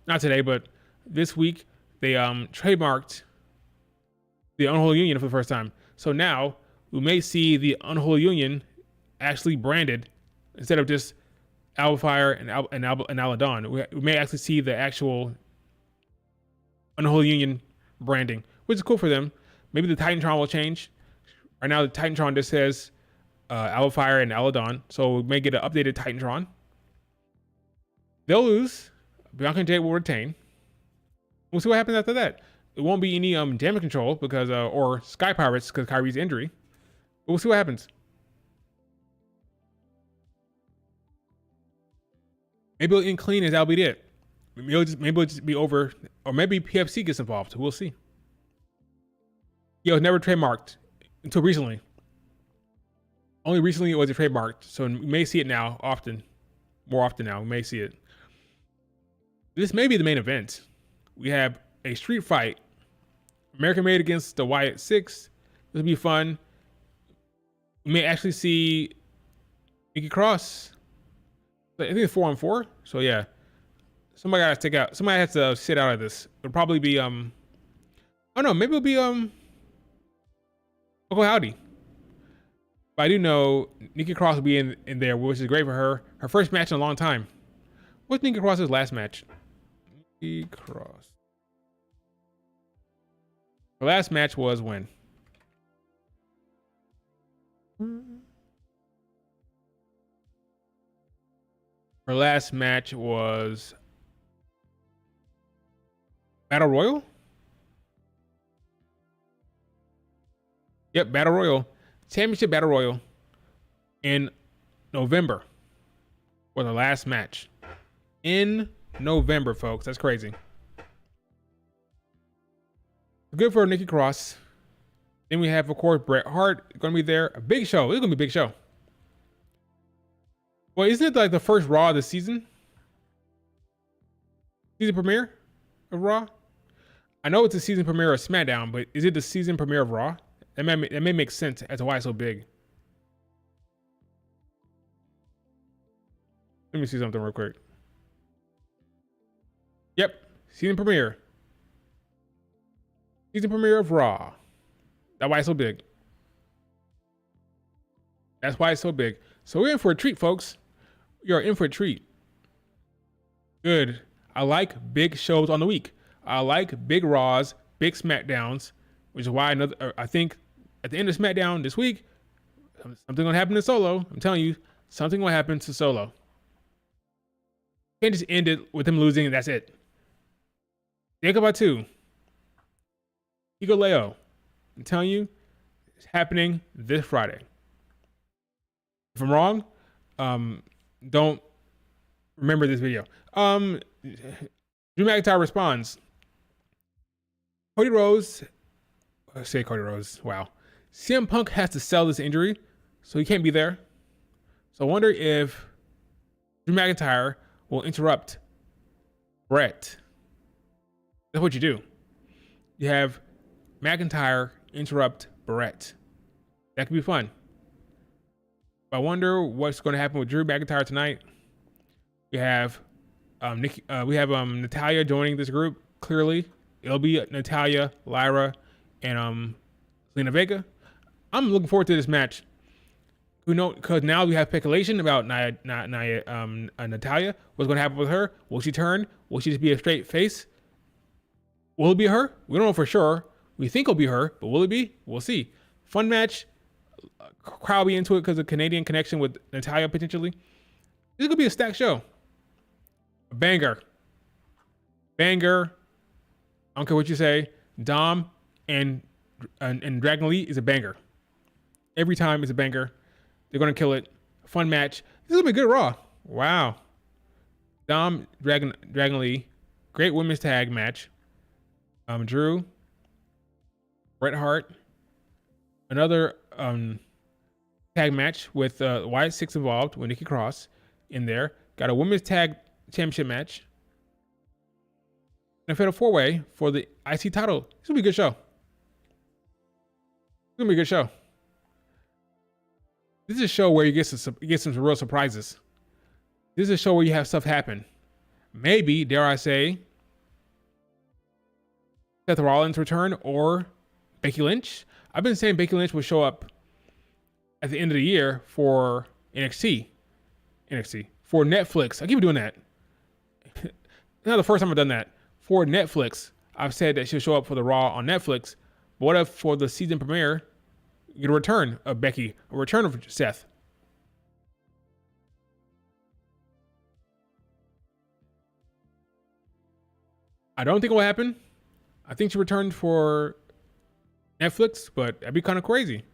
not today, but this week, they trademarked the Unholy Union for the first time. So now we may see the Unholy Union actually branded instead of just Alba Fire and Aladon. We may actually see the actual Unholy Union branding, which is cool for them. Maybe the Titantron will change. Right now, the Titantron just says Alba Fire and Aladon, so we may get an updated Titantron. They'll lose. Bianca and Jade will retain. We'll see what happens after that. It won't be any damage control because or Sky Pirates because Kyrie's injury. But we'll see what happens. Maybe it'll end clean as that'll be it. Maybe it'll just be over, or maybe PFC gets involved. We'll see. Yeah, it was never trademarked until recently. Only recently it was trademarked, so we may see it now more often now. We may see it. This may be the main event. We have a street fight. American Made against the Wyatt Six. This will be fun. We may actually see Nikki Cross. I think it's 4-on-4. So yeah, somebody got to stick out. Somebody has to sit out of this. It'll probably be oh no, maybe it'll be Uncle Howdy. But I do know Nikki Cross will be in there, which is great for her. Her first match in a long time. What's Nikki Cross's last match? Nikki Cross. Her last match was when? Her last match was Battle Royal? Yep, Battle Royal. Championship Battle Royal in November for the last match. In November, folks. That's crazy. Good for Nikki Cross. Then we have, of course, Bret Hart going to be there. A big show. It's going to be a big show. Well, isn't it like the first Raw of the season? Season premiere of Raw? I know it's the season premiere of SmackDown, but is it the season premiere of Raw? That may make sense as to why it's so big. Let me see something real quick. Yep, season premiere. Season premiere of Raw. That's why it's so big. That's why it's so big. So we're in for a treat, folks. You're in for a treat. Good. I like big shows on the week. I like big Raws, big Smackdowns, which is why I think at the end of Smackdown this week, something gonna happen to Solo. I'm telling you, something will happen to Solo. Can't just end it with him losing and that's it. Jacob Atu, Hikuleo. I'm telling you, it's happening this Friday. If I'm wrong, don't remember this video. Drew McIntyre responds. Cody Rhodes. Wow. CM Punk has to sell this injury, so he can't be there. So I wonder if Drew McIntyre will interrupt Bret. That's what you do. You have McIntyre interrupt Bret. That could be fun. I wonder what's going to happen with Drew McIntyre tonight. We have Natalya joining this group. Clearly, it'll be Natalya, Lyra, and Zelina Vega. I'm looking forward to this match. Because now we have speculation about Natalya. What's going to happen with her? Will she turn? Will she just be a straight face? Will it be her? We don't know for sure. We think it'll be her, but will it be? We'll see. Fun match. Crowd be into it because of Canadian connection with Natalya potentially. This is gonna be a stacked show. A banger. Banger. I don't care what you say. Dom and Dragon Lee is a banger. Every time it's a banger. They're gonna kill it. Fun match. This is gonna be a good Raw. Wow. Dom, Dragon Lee. Great women's tag match. Drew. Bret Hart. Another tag match with Wyatt Six involved with Nikki Cross in there. Got a women's tag championship match. And a fatal four-way for the IC title. This will be a good show. It's gonna be a good show. This is a show where you get some real surprises. This is a show where you have stuff happen. Maybe, dare I say, Seth Rollins return or Becky Lynch. I've been saying Becky Lynch will show up at the end of the year for NXT, for Netflix. I keep doing that. Not the first time I've done that. For Netflix, I've said that she'll show up for the Raw on Netflix. But what if for the season premiere, you get a return of Becky, a return of Seth? I don't think it will happen. I think she returned for Netflix, but that'd be kind of crazy.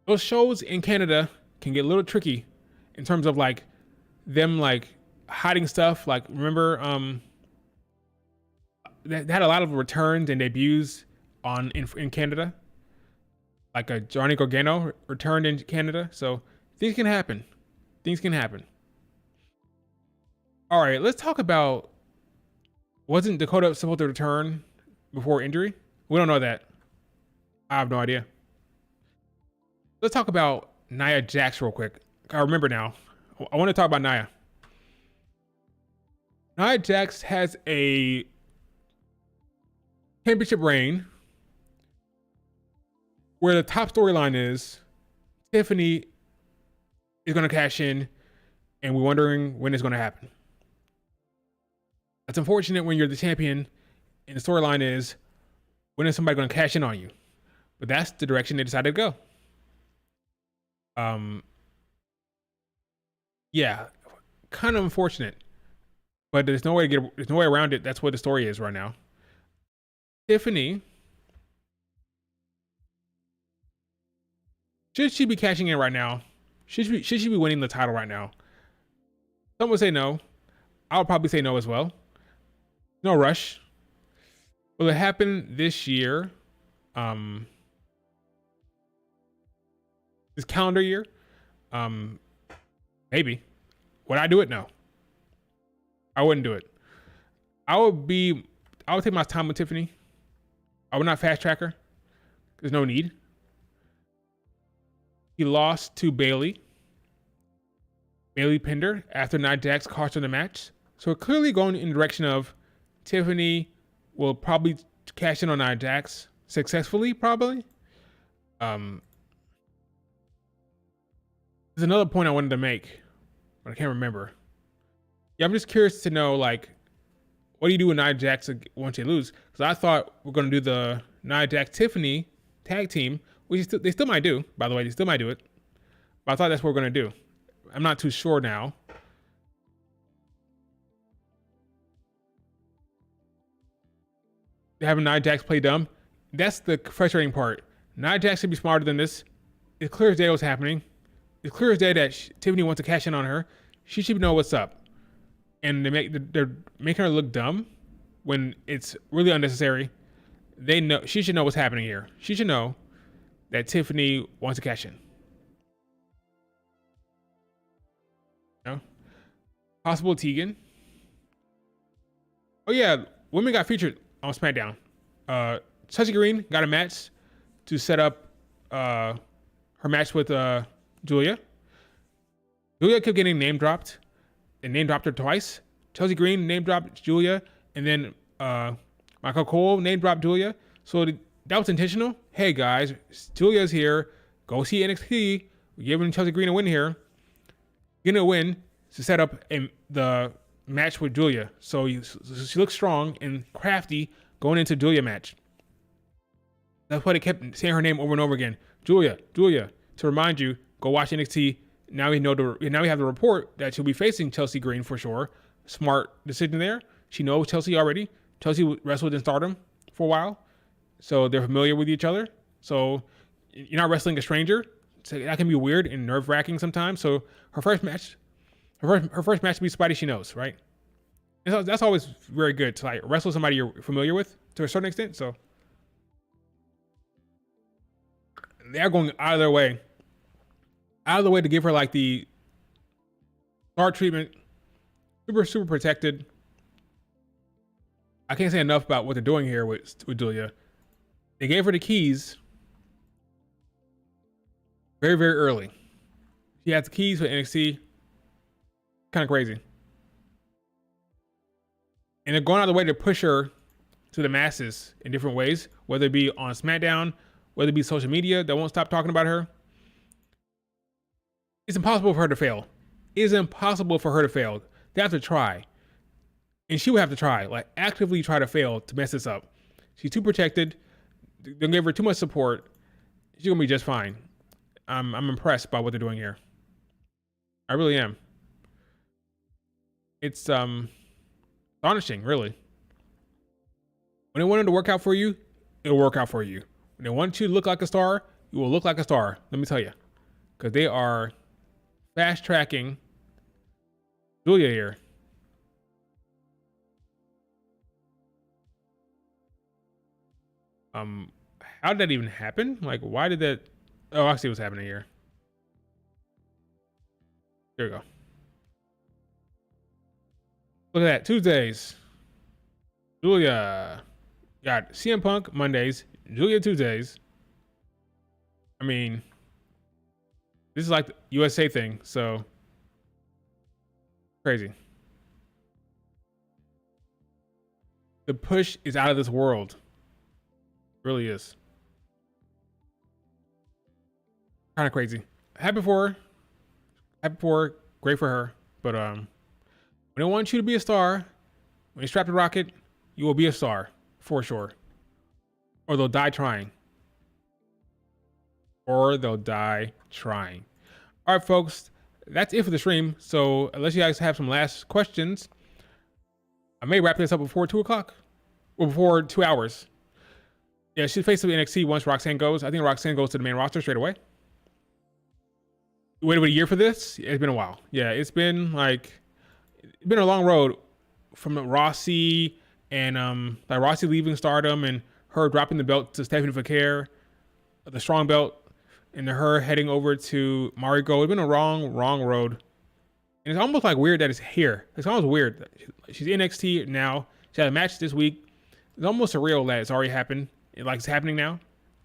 Those shows in Canada can get a little tricky in terms of like them like hiding stuff. Like remember, they had a lot of returns and debuts in Canada. Like a Johnny Gargano returned in Canada, so things can happen. Things can happen. All right, let's talk about. Wasn't Dakota supposed to return before injury? We don't know that. I have no idea. Let's talk about Nia Jax real quick. I remember now. I want to talk about Nia. Nia Jax has a championship reign where the top storyline is Tiffany is going to cash in and we're wondering when it's going to happen. It's unfortunate when you're the champion and the storyline is when is somebody going to cash in on you? But that's the direction they decided to go. Yeah, kind of unfortunate, but there's no way around it. That's what the story is right now. Tiffany Should she be cashing in right now? Should she be winning the title right now? Some would say no. I would probably say no as well. No rush. Will it happen this year? This calendar year? Maybe. Would I do it? No. I wouldn't do it. I would take my time with Tiffany. I would not fast track her. There's no need. He lost to Bailey. Bailey pinned her after Nia Jax cost her the match. So we're clearly going in the direction of Tiffany will probably cash in on Nia Jax successfully, probably. There's another point I wanted to make, but I can't remember. Yeah, I'm just curious to know, like, what do you do with Nia Jax once they lose? Because I thought we're going to do the Nia Jax Tiffany tag team, which they still might do, by the way. They still might do it. But I thought that's what we're going to do. I'm not too sure now. Having Nia Jax play dumb, that's the frustrating part. Nia Jax should be smarter than this. It's clear as day what's happening. It's clear as day that Tiffany wants to cash in on her. She should know what's up. And they're making her look dumb when it's really unnecessary. They know she should know what's happening here. She should know that Tiffany wants to cash in. No? Possible Tegan. Oh yeah, women got featured on Smackdown. Chelsea Green got a match to set up her match with Julia. Julia kept getting name dropped. And name dropped her twice. Chelsea Green name dropped Julia, and then Michael Cole name dropped Julia. So that was intentional. Hey guys, Julia's here. Go see NXT. We're giving Chelsea Green a win here. Getting a win to set up the match with Julia. So she looks strong and crafty going into Julia match. That's why they kept saying her name over and over again. Julia, Julia. To remind you, go watch NXT. Now we have the report that she'll be facing Chelsea Green for sure. Smart decision there. She knows Chelsea already. Chelsea wrestled in Stardom for a while, so they're familiar with each other. So you're not wrestling a stranger. So that can be weird and nerve-wracking sometimes. So her first match will be somebody she knows, right? And that's always very good to like wrestle somebody you're familiar with to a certain extent. So they're going out of their way to give her like the star treatment, super protected. I can't say enough about what they're doing here with Julia. They gave her the keys very early. She has the keys for NXT. Kind of crazy. And they're going out of the way to push her to the masses in different ways, whether it be on SmackDown, whether it be social media that won't stop talking about her. It's impossible for her to fail. It is impossible for her to fail. They have to try. And she would have to try, like actively try to fail to mess this up. She's too protected. Don't give her too much support. She's going to be just fine. I'm impressed by what they're doing here. I really am. It's astonishing, really. When they want it to work out for you, it'll work out for you. When they want you to look like a star, you will look like a star. Let me tell you. Because they are fast tracking Julia here. How did that even happen? Like, why did that? Oh, I see what's happening here. There we go. Look at that. Tuesdays. Julia got CM Punk Mondays. Julia Tuesdays. I mean, this is like the USA thing, so crazy. The push is out of this world. It really is. Kind of crazy. Happy for her. Great for her. But when they want you to be a star, when you strap the rocket, you will be a star for sure. Or they'll die trying. All right, folks, that's it for the stream. So unless you guys have some last questions, I may wrap this up before 2 o'clock or before 2 hours. Yeah, she's facing NXT once Roxanne goes. I think Roxanne goes to the main roster straight away. You waited a year for this? It's been a while. Yeah, it's been a long road from Rossi and like Rossi leaving Stardom and her dropping the belt to Stephanie Faker, the strong belt, and her heading over to Mariko. It's been a wrong road. And it's almost like weird that it's here. It's almost weird. She's in NXT now. She had a match this week. It's almost surreal that it's already happened. It's happening now.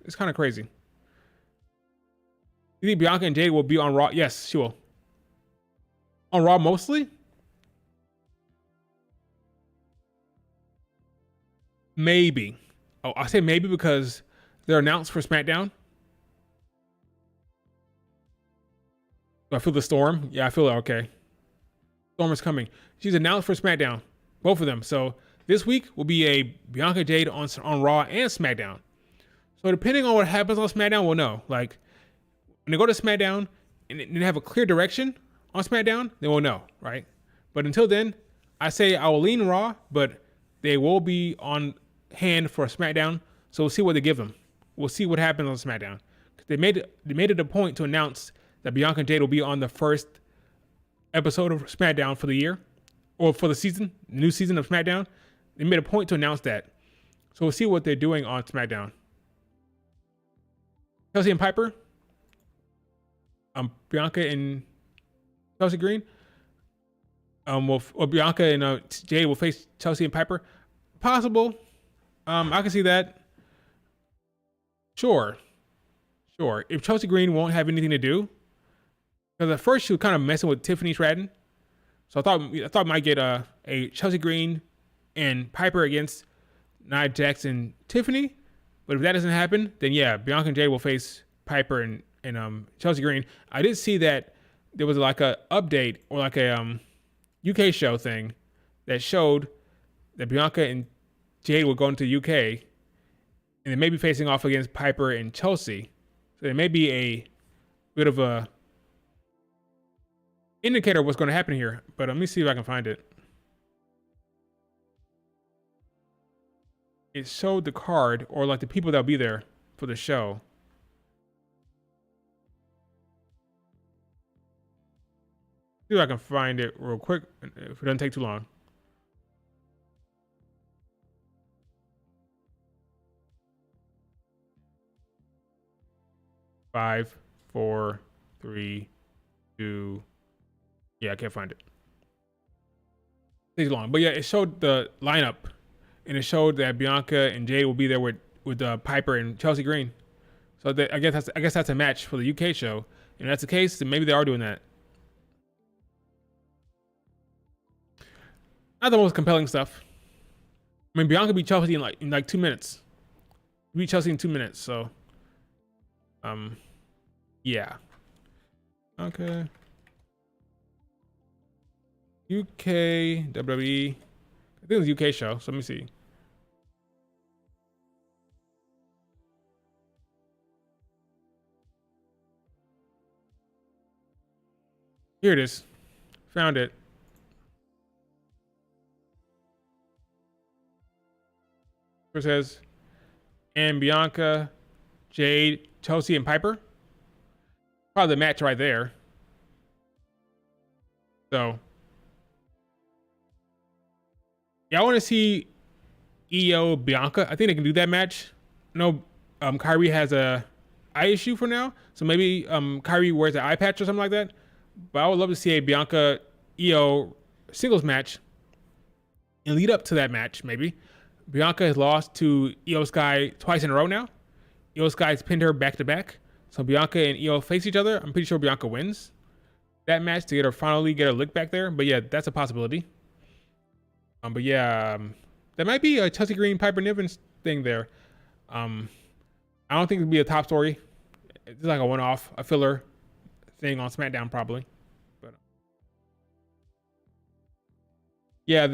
It's kind of crazy. You think Bianca and Jade will be on Raw? Yes, she will. On Raw mostly? Maybe. Oh, I say maybe because they're announced for SmackDown. Do I feel the storm? Yeah, I feel it. Okay. Storm is coming. She's announced for SmackDown. Both of them. So this week will be a Bianca Jade on Raw and SmackDown. So depending on what happens on SmackDown, we'll know. Like when they go to SmackDown and they have a clear direction on SmackDown, then we'll know, right? But until then, I say I will lean Raw, but they will be on hand for SmackDown. So we'll see what they give them. We'll see what happens on SmackDown. They made it a point to announce that Bianca and Jade will be on the first episode of SmackDown for the year or for the season, new season of SmackDown. They made a point to announce that. So we'll see what they're doing on SmackDown. Chelsea and Piper. Bianca and Chelsea Green. Bianca and Jade will face Chelsea and Piper. Possible. I can see that. Sure. If Chelsea Green won't have anything to do, because at first she was kind of messing with Tiffany Stratton, so I thought we might get a Chelsea Green and Piper against Nia Jax and Tiffany. But if that doesn't happen, then yeah, Bianca and Jade will face Piper and Chelsea Green. I did see that there was like a update or like a UK show thing that showed that Bianca and Jade will go into UK and they may be facing off against Piper and Chelsea. So there may be a bit of a indicator of what's going to happen here. But let me see if I can find it. It showed the card or like the people that'll be there for the show. See if I can find it real quick if it doesn't take too long. Five, 4, 3, 2. Yeah, I can't find it. It's long, but yeah, it showed the lineup, and it showed that Bianca and Jade will be there with Piper and Chelsea Green. So I guess that's a match for the UK show. And if that's the case, then maybe they are doing that. Not the most compelling stuff. I mean, Bianca beat Chelsea in like 2 minutes. Beat Chelsea in 2 minutes, so yeah. Okay. UK WWE. I think it was a UK show, so let me see. Here it is. Found it. It says, and Bianca, Jade, Chelsea, and Piper. Probably the match right there. So, yeah, I want to see Io Bianca. I think they can do that match. I know Kyrie has a eye issue for now, so maybe Kyrie wears an eye patch or something like that. But I would love to see a Bianca Io singles match and lead up to that match. Maybe Bianca has lost to Io Sky twice in a row now. Io Sky's pinned her back to back. So Bianca and Io face each other. I'm pretty sure Bianca wins that match to finally get her lick back there. But yeah, that's a possibility. But yeah, that might be a Chelsea Green Piper Niven thing there. I don't think it'd be a top story. It's like a one-off, a filler thing on SmackDown probably. But yeah,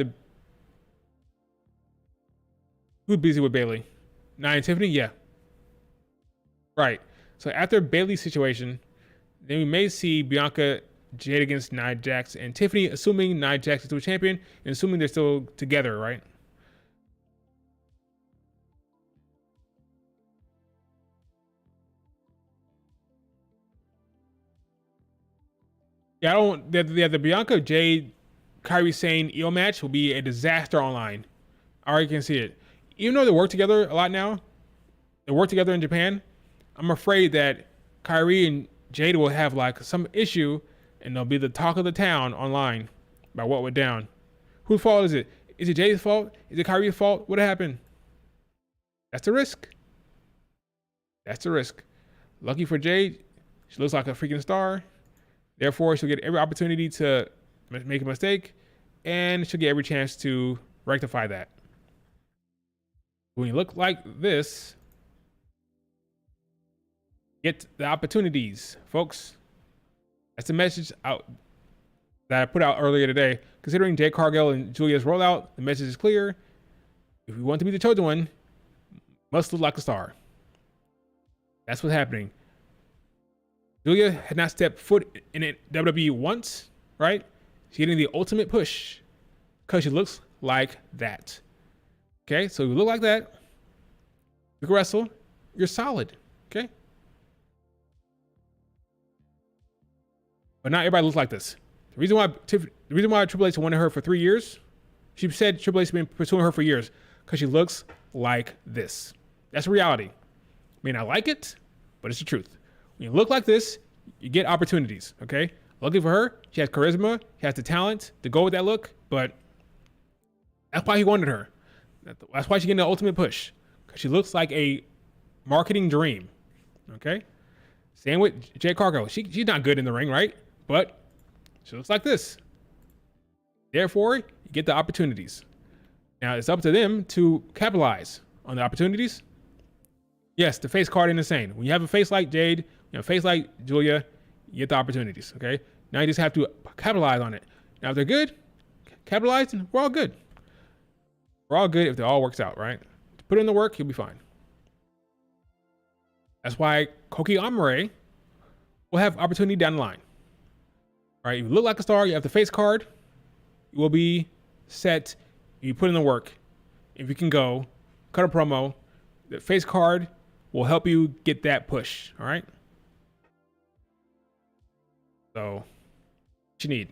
who's busy with Bayley? Nia and Tiffany? Yeah. Right. So after Bayley's situation, then we may see Bianca Jade against Nia Jax and Tiffany, assuming Nia Jax is still champion and assuming they're still together, right? Yeah, I don't. The Bianca Jade Kyrie Sane Io match will be a disaster online. I already can see it. Even though they work together a lot now, they work together in Japan. I'm afraid that Kyrie and Jade will have like some issue, and they'll be the talk of the town online about what went down. Whose fault is it? Is it Jade's fault? Is it Kyrie's fault? What happened? That's the risk. That's the risk. Lucky for Jade, she looks like a freaking star. Therefore, she'll get every opportunity to make a mistake, and she'll get every chance to rectify that. When you look like this, get the opportunities, folks. That's the message out that I put out earlier today. Considering Jade Cargill and Julia's rollout, the message is clear. If we want to be the chosen one, must look like a star. That's what's happening. Julia had not stepped foot in it WWE once, right? She's getting the ultimate push because she looks like that. Okay, so you look like that, you can wrestle, you're solid. Okay. But not everybody looks like this. The reason why Triple H wanted her for 3 years, she said Triple H has been pursuing her for years because she looks like this. That's reality. May not like it, but it's the truth. When you look like this, you get opportunities, okay? Lucky for her, she has charisma, she has the talent to go with that look, but that's why he wanted her. That's why she's getting the ultimate push, because she looks like a marketing dream, okay? Same with Jade Cargill. She's not good in the ring, right? But she looks like this. Therefore, you get the opportunities. Now, it's up to them to capitalize on the opportunities. Yes, the face card ain't insane. When you have a face like Jade, you know, a face like Julia, you get the opportunities, okay? Now you just have to capitalize on it. Now, if they're good, capitalizing, we're all good. We're all good if it all works out, right? Put in the work, you'll be fine. That's why Koki Amore will have opportunity down the line. All right, you look like a star, you have the face card, you will be set, you put in the work. If you can go, cut a promo, the face card will help you get that push, all right? So, what you need.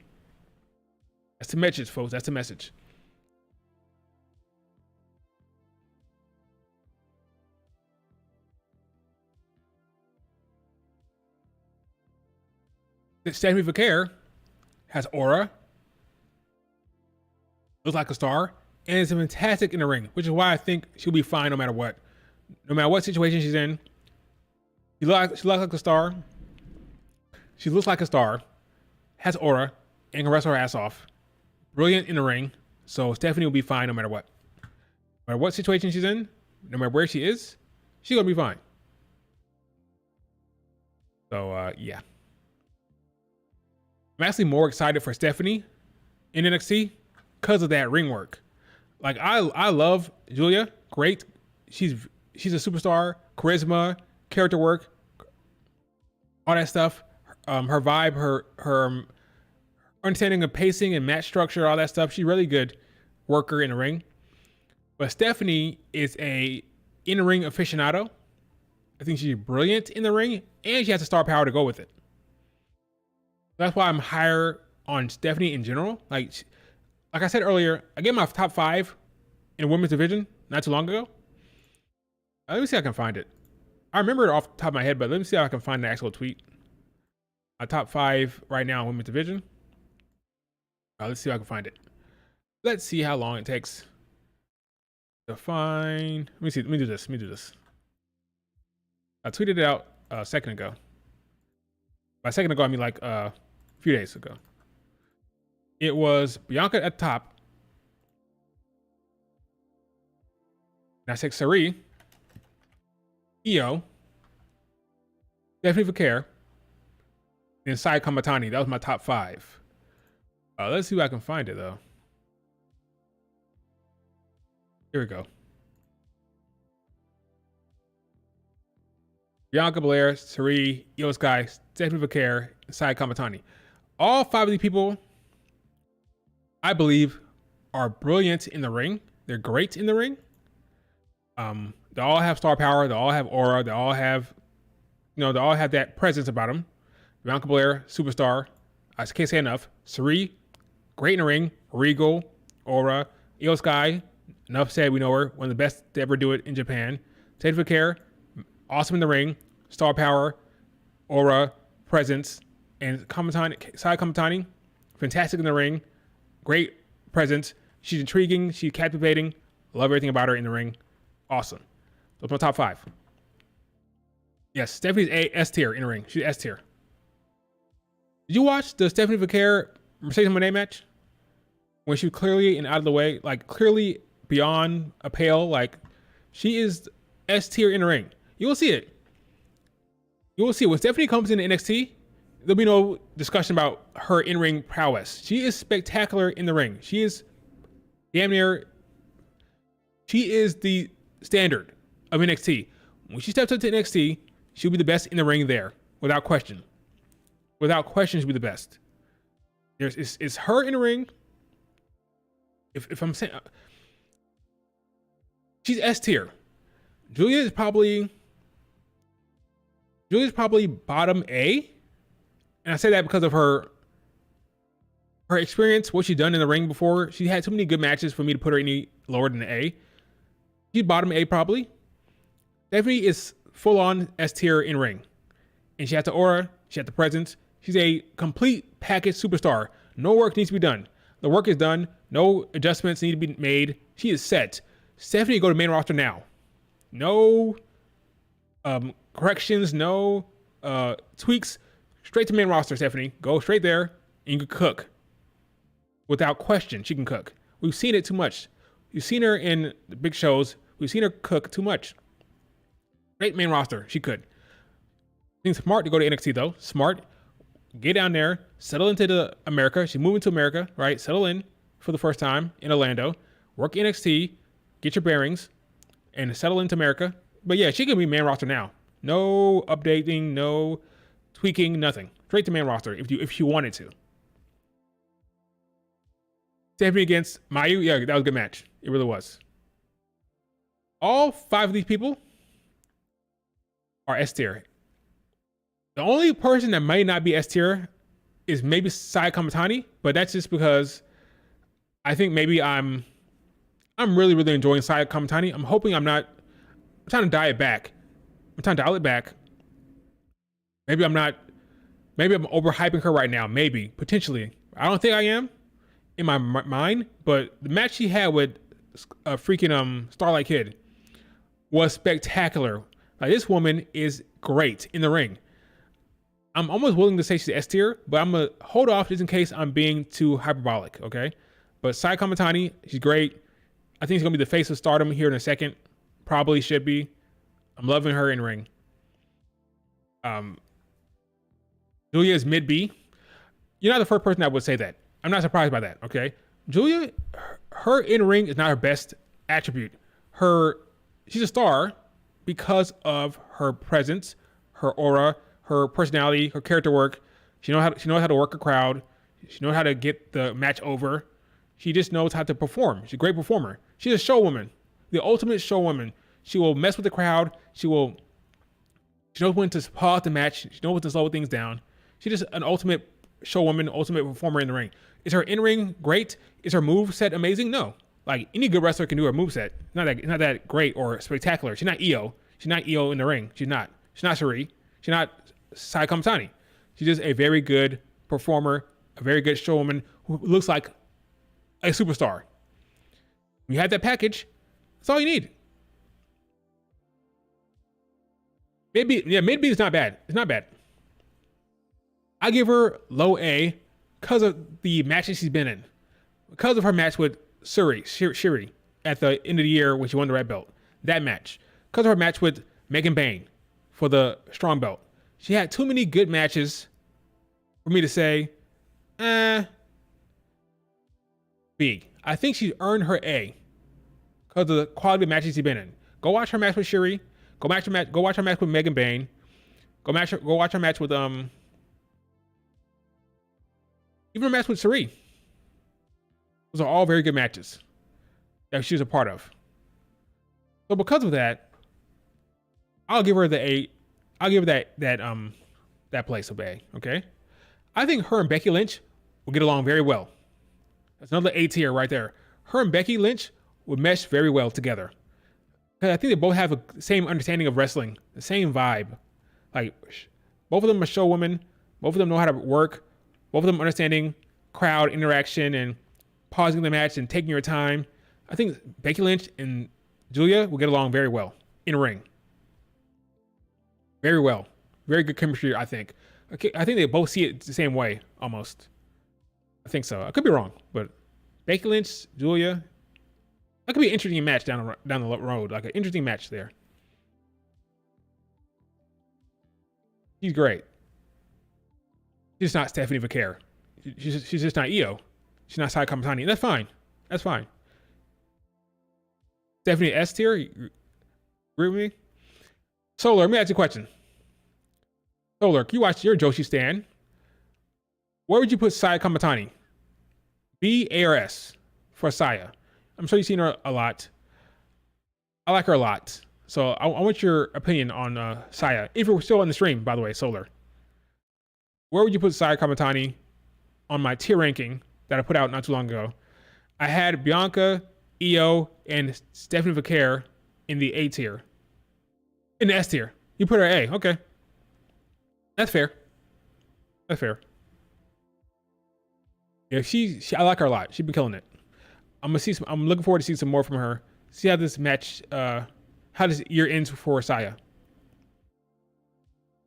That's the message, folks, that's the message. Stephanie Vaquer has aura, looks like a star, and is fantastic in the ring, which is why I think she'll be fine no matter what. No matter what situation she's in, she looks like a star. She looks like a star, has aura, and can wrestle her ass off. Brilliant in the ring, so Stephanie will be fine no matter what. No matter what situation she's in, no matter where she is, she's gonna be fine. So yeah. I'm actually more excited for Stephanie in NXT because of that ring work. Like I love Julia, great. She's a superstar, charisma, character work, all that stuff. Her vibe, her understanding of pacing and match structure, all that stuff. She's really good worker in the ring. But Stephanie is a in-ring aficionado. I think she's brilliant in the ring, and she has the star power to go with it. That's why I'm higher on Stephanie in general. Like I said earlier, I gave my top 5 in women's division not too long ago. Let me see if I can find it. I remember it off the top of my head, but let me see if I can find the actual tweet. My top 5 right now in women's division. Let's see if I can find it. Let's see how long it takes to find. Let me see. Let me do this. I tweeted it out a second ago. By a second ago, I mean like a few days ago. It was Bianca at the top. And I said Sari, Io, Stephanie Vaquer, and Sai Kamatani. That was my top 5. Let's see if I can find it though. Here we go. Bianca Belair, Sari, Io Sky, Stephanie Vaquer, and Sai Kamatani. All 5 of these people, I believe, are brilliant in the ring. They're great in the ring. They all have star power. They all have aura. They all have, they all have that presence about them. Bianca Belair, superstar. I can't say enough. Suri, great in the ring. Regal, Aura, Io Sky. Enough said. We know her. One of the best to ever do it in Japan. Stephanie Care, awesome in the ring. Star power, aura, presence, and Sai Kamatani, fantastic in the ring. Great presence. She's intriguing. She's captivating. Love everything about her in the ring. Awesome. Those are my top 5. Yes, Stephanie's S tier in the ring. She's S tier. Did you watch the Stephanie Vaquer Mercedes Moné match? When she was clearly and out of the way, like clearly beyond a pale, like she is S tier in the ring. You will see it. You will see when Stephanie comes into NXT, there'll be no discussion about her in-ring prowess. She is spectacular in the ring. She is damn near. She is the standard of NXT. When she steps up to NXT, she'll be the best in the ring there, without question. Without question, she'll be the best. It's her in the ring. If I'm saying, she's S tier. Julia is probably bottom A, and I say that because of her experience, what she's done in the ring before. She had too many good matches for me to put her any lower than the A. She's bottom A probably. Stephanie is full on S tier in ring, and she has the aura, she has the presence. She's a complete package superstar. No work needs to be done. The work is done. No adjustments need to be made. She is set. Stephanie, go to main roster now. No corrections, no tweaks. Straight to main roster, Stephanie. Go straight there, and you can cook. Without question, she can cook. We've seen it too much. You've seen her in the big shows. We've seen her cook too much. Great main roster. She could. I think smart to go to NXT, though. Smart. Get down there. Settle into America. She's moving to America, right? Settle in for the first time in Orlando. Work NXT. Get your bearings. And settle into America. But yeah, she can be main roster now. No updating, no tweaking, nothing. Straight to main roster if she wanted to. Stephanie against Mayu, yeah, that was a good match. It really was. All 5 of these people are S tier. The only person that might not be S tier is maybe Sai Kamatani, but that's just because I think maybe I'm really, really enjoying Sai Kamatani. I'm hoping I'm trying to dial it back. Maybe I'm overhyping her right now. Maybe, potentially. I don't think I am in my mind, but the match she had with a freaking Starlight Kid was spectacular. Like, this woman is great in the ring. I'm almost willing to say she's S tier, but I'm going to hold off just in case I'm being too hyperbolic, okay? But Sai Kamatani, she's great. I think she's going to be the face of Stardom here in a second. Probably should be. I'm loving her in ring. Julia is mid B. You're not the first person that would say that. I'm not surprised by that, okay? Julia, her in ring is not her best attribute. She's a star because of her presence, her aura, her personality, her character work. She knows how to work a crowd. She knows how to get the match over. She just knows how to perform. She's a great performer. She's a showwoman, the ultimate showwoman. She will mess with the crowd. She knows when to pause the match. She knows when to slow things down. She's just an ultimate showwoman, ultimate performer in the ring. Is her in-ring great? Is her move set amazing? No. Like, any good wrestler can do her move set. Not that great or spectacular. She's not Io. She's not Io in the ring. She's not Suri. She's not Sai Kamatani. She's just a very good performer, a very good showwoman who looks like a superstar. When you have that package, that's all you need. Mid B is not bad. It's not bad. I give her low A because of the matches she's been in. Because of her match with Shiri at the end of the year when she won the red belt. That match. Because of her match with Megan Bayne for the strong belt. She had too many good matches for me to say, B. I think she earned her A because of the quality of matches she's been in. Go watch her match with Shiri. Go watch her match with Megan Bayne. Go watch her match with even her match with Suri. Those are all very good matches that she was a part of. So because of that, I'll give her the A. I'll give her that place of A. Okay. I think her and Becky Lynch will get along very well. That's another A tier right there. Her and Becky Lynch would mesh very well together. I think they both have the same understanding of wrestling, the same vibe. Like, both of them are show women. Both of them know how to work. Both of them understanding crowd interaction and pausing the match and taking your time. I think Becky Lynch and Julia will get along very well in a ring. Very well. Very good chemistry, I think. I think they both see it the same way, almost. I think so. I could be wrong, but Becky Lynch, Julia, that could be an interesting match down the road. Like an interesting match there. She's great. She's not Stephanie Vaquer. She's just not Io. She's not Sai Kamatani. That's fine. That's fine. Stephanie S tier. You agree with me? Solar, let me ask you a question. Solar, can you watch your Joshi stand? Where would you put Saya Kamatani? B, A, or S for Saya? I'm sure you've seen her a lot. I like her a lot. So I want your opinion on Saya. If you're still on the stream, by the way, Solar. Where would you put Saya Kamatani on my tier ranking that I put out not too long ago? I had Bianca, Io, and Stephanie Vaquer in the A tier. In the S tier. You put her A. Okay. That's fair. That's fair. Yeah, I like her a lot. She's been killing it. I'm looking forward to seeing some more from her. See how this match, how this year ends for Saya.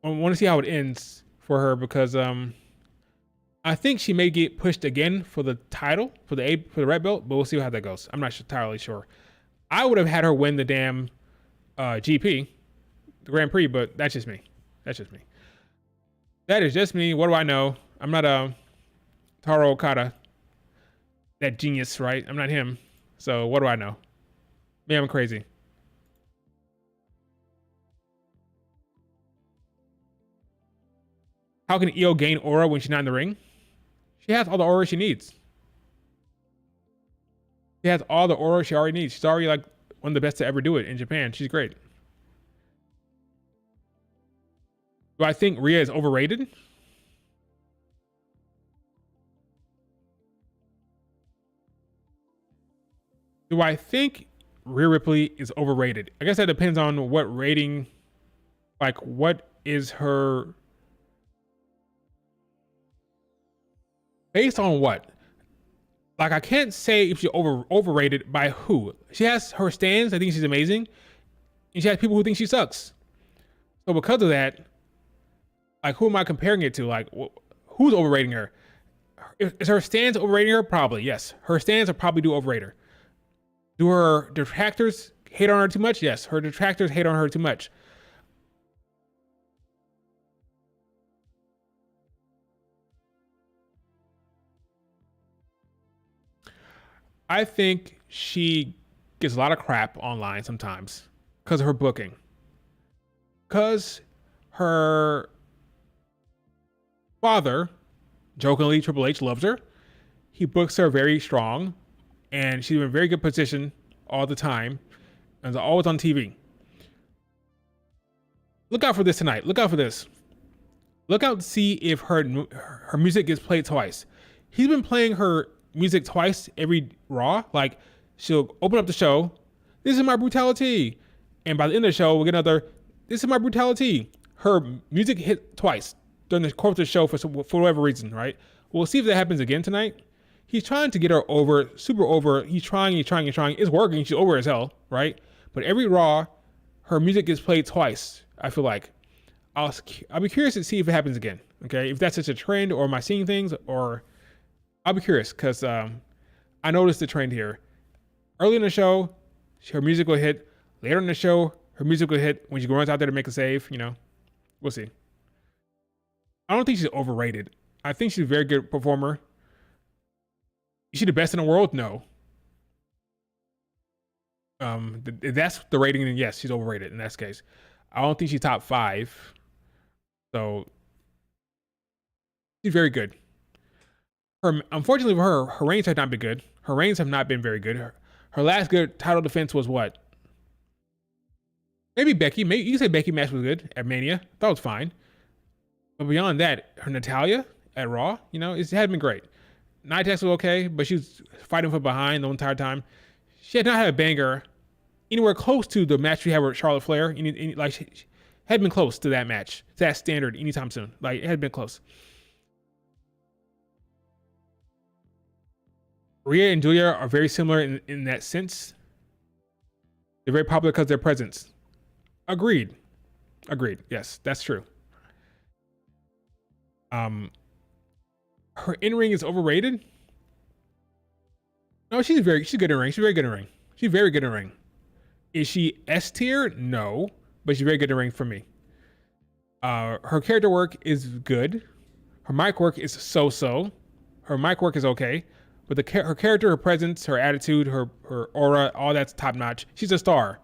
I want to see how it ends for her because I think she may get pushed again for the title for the red belt, but we'll see how that goes. I'm not entirely sure. I would have had her win the damn GP, the Grand Prix, but that's just me. That's just me. That is just me. What do I know? I'm not Taro Okada, that genius, right? I'm not him. So what do I know? Maybe I'm crazy. How can Io gain aura when she's not in the ring? She has all the aura she needs. She has all the aura she already needs. She's already like one of the best to ever do it in Japan. She's great. Do I think Rhea is overrated? Do I think Rhea Ripley is overrated? I guess that depends on what rating, like what is her, based on what? Like I can't say if she's overrated by who. She has her stands, I think she's amazing. And she has people who think she sucks. So because of that, like who am I comparing it to? Like who's overrating her? Is her stands overrating her? Probably, yes. Her stands are probably do overrate her. Do her detractors hate on her too much? Yes, her detractors hate on her too much. I think she gets a lot of crap online sometimes because of her booking. Because her father, jokingly, Triple H loves her. He books her very strong, and she's in a very good position all the time, and is always on TV. Look out for this tonight. Look out for this. Look out to see if her music gets played twice. He's been playing her music twice every Raw. Like, she'll open up the show, this is my brutality. And by the end of the show, we'll get another, this is my brutality. Her music hit twice during the course of the show for whatever reason, right? We'll see if that happens again tonight. He's trying to get her over, super over. He's trying. It's working. She's over as hell, right? But every Raw, her music gets played twice, I feel like. I'll be curious to see if it happens again, okay? If that's just a trend, or am I seeing things, or I'll be curious, because I noticed the trend here. Early in the show, her music will hit. Later in the show, her music will hit when she runs out there to make a save, you know? We'll see. I don't think she's overrated. I think she's a very good performer. Is she the best in the world? No. If that's the rating, then yes, she's overrated in that case. I don't think she's top 5. So she's very good. Unfortunately for her, her reigns have not been good. Her reigns have not been very good. Her last good title defense was what? Maybe Becky. Maybe you can say Becky match was good at Mania. That was fine. But beyond that, her Natalya at Raw. You know, it had been great. Nia Jax was okay, but she was fighting from behind the entire time. She had not had a banger anywhere close to the match we had with Charlotte Flair. Like she had been close to that match, to that standard anytime soon. Like it had been close. Rhea and Julia are very similar in that sense. They're very popular because of their presence. Agreed. Yes, that's true. Her in-ring is overrated. No, she's good in ring. She's very good in ring. She's very good in ring. Is she S tier? No, but she's very good in ring for me. Her character work is good. Her mic work is so-so. Her mic work is okay, but her character, her presence, her attitude, her aura, all that's top notch. She's a star,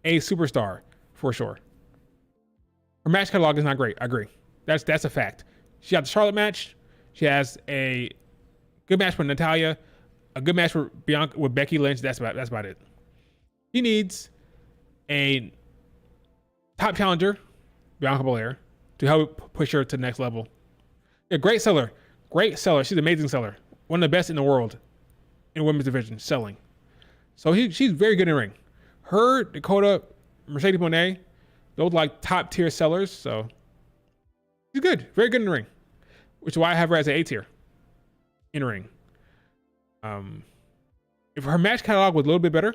a superstar for sure. Her match catalog is not great. I agree. That's a fact. She got the Charlotte match. She has a good match with Natalya, a good match with Bianca with Becky Lynch. That's about it. She needs a top challenger, Bianca Belair, to help push her to the next level. Yeah, great seller. She's an amazing seller. One of the best in the world in women's division selling. So she's very good in ring. Her, Dakota, Mercedes Moné, those like top tier sellers. So she's good, very good in the ring, which is why I have her as an A tier in ring. If her match catalog was a little bit better,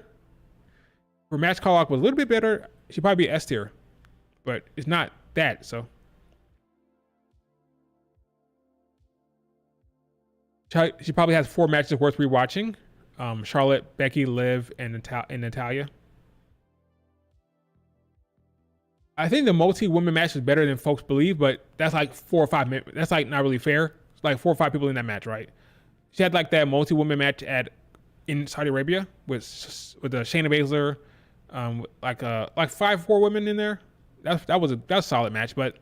she'd probably be S tier, but it's not that. So she probably has 4 matches worth rewatching. Charlotte, Becky, Liv, and Natalya. I think the multi-women match is better than folks believe, but that's like 4 or 5 minutes. That's like not really fair. It's like 4 or 5 people in that match, right? She had like that multi-women match in Saudi Arabia with Shayna Baszler, like 5 women in there. That was a solid match, but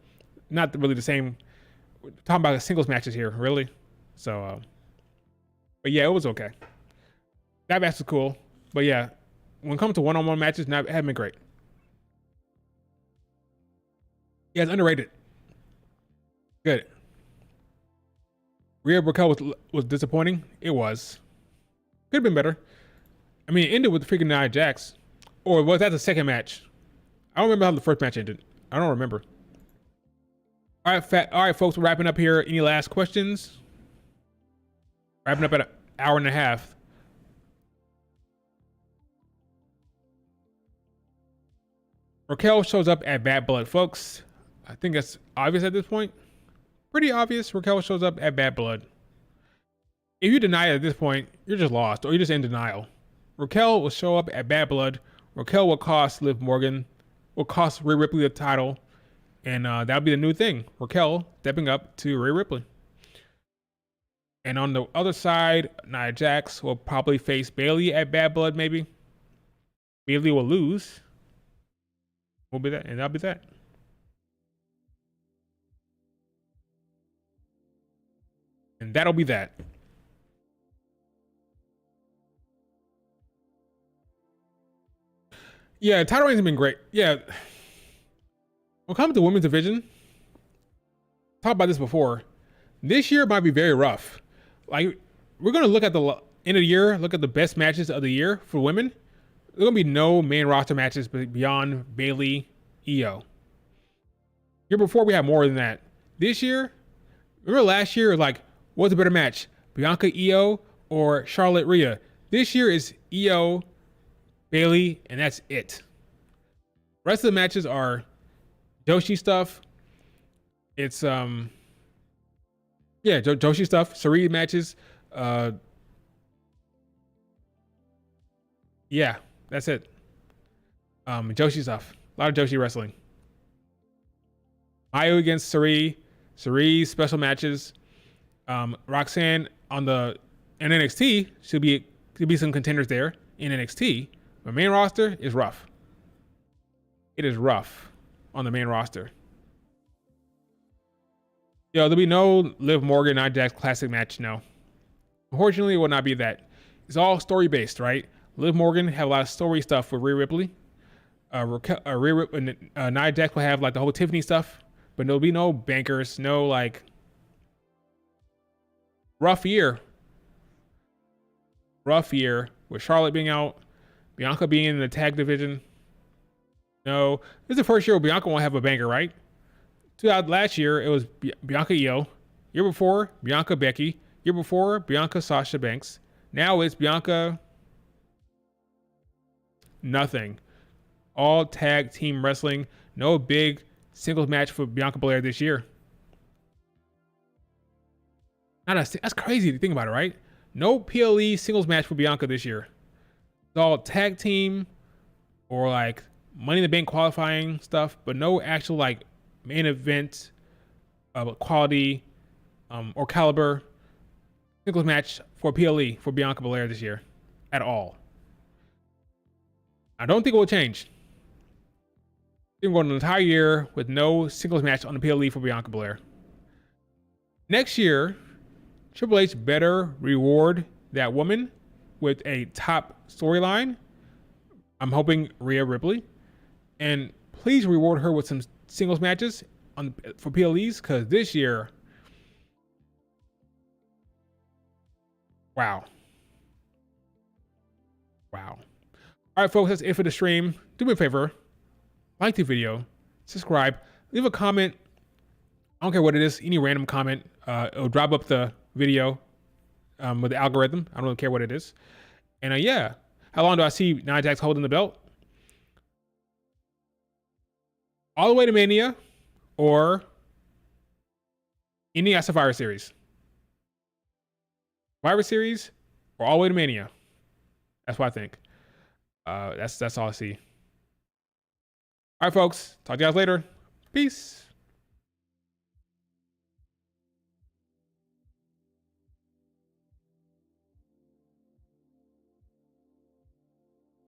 not really the same. We're talking about singles matches here, really. So, but yeah, it was okay. That match was cool, but yeah, when it comes to one-on-one matches, it hasn't been great. Yeah, it's underrated. Good. Rhea Raquel was disappointing. It was. Could have been better. I mean, it ended with the freaking Nia Jax. Or was that the second match? I don't remember how the first match ended. I don't remember. All right, folks, we're wrapping up here. Any last questions? Wrapping up at an hour and a half. Raquel shows up at Bad Blood, folks. I think that's obvious at this point. Pretty obvious. Raquel shows up at Bad Blood. If you deny it at this point, you're just lost, or you're just in denial. Raquel will show up at Bad Blood. Raquel will cost Liv Morgan, will cost Rhea Ripley the title, and that'll be the new thing. Raquel stepping up to Rhea Ripley. And on the other side, Nia Jax will probably face Bayley at Bad Blood, maybe. Bayley will lose. Will be that, and that'll be that. And that'll be that. Yeah, title reigns have been great. Yeah. When it comes to the women's division, talked about this before. This year might be very rough. Like, we're going to look at the end of the year, look at the best matches of the year for women. There's going to be no main roster matches beyond Bayley, Io. Year before, we had more than that. This year, remember last year, like, what's a better match? Bianca, Io, or Charlotte, Rhea? This year is Io, Bayley, and that's it. Rest of the matches are Joshi stuff. It's Joshi stuff. Saree matches. Yeah, that's it. Joshi stuff. A lot of Joshi wrestling. Mayu against Saree. Saree special matches. Roxanne on the NXT should be some contenders there in NXT. The main roster is rough. It is rough on the main roster. Yo, there'll be no Liv Morgan, Nia Jax classic match, no. Unfortunately, it will not be that. It's all story based, right? Liv Morgan have a lot of story stuff with Rhea Ripley. Nia Jax will have like the whole Tiffany stuff, but there'll be no bankers, no like Rough year. Rough year with Charlotte being out, Bianca being in the tag division. No, this is the first year where Bianca won't have a banger, right? Last year, it was Bianca Io. Year before, Bianca Becky. Year before, Bianca Sasha Banks. Now it's Bianca nothing. All tag team wrestling. No big singles match for Bianca Belair this year. That's crazy to think about it, right? No PLE singles match for Bianca this year. It's all tag team or like Money in the Bank qualifying stuff, but no actual like main event quality or caliber singles match for PLE for Bianca Belair this year at all. I don't think it will change. We're going an entire year with no singles match on the PLE for Bianca Belair. Next year, Triple H better reward that woman with a top storyline. I'm hoping Rhea Ripley. And please reward her with some singles matches for PLEs, because this year, wow. All right, folks, that's it for the stream. Do me a favor, like the video, subscribe, leave a comment. I don't care what it is, any random comment. It'll drop up the video with the algorithm. I don't really care what it is. And yeah, how long do I see Nia Jax holding the belt? All the way to Mania or any Survivor Series? Survivor Series or all the way to Mania? That's what I think. That's all I see. All right, folks. Talk to you guys later. Peace.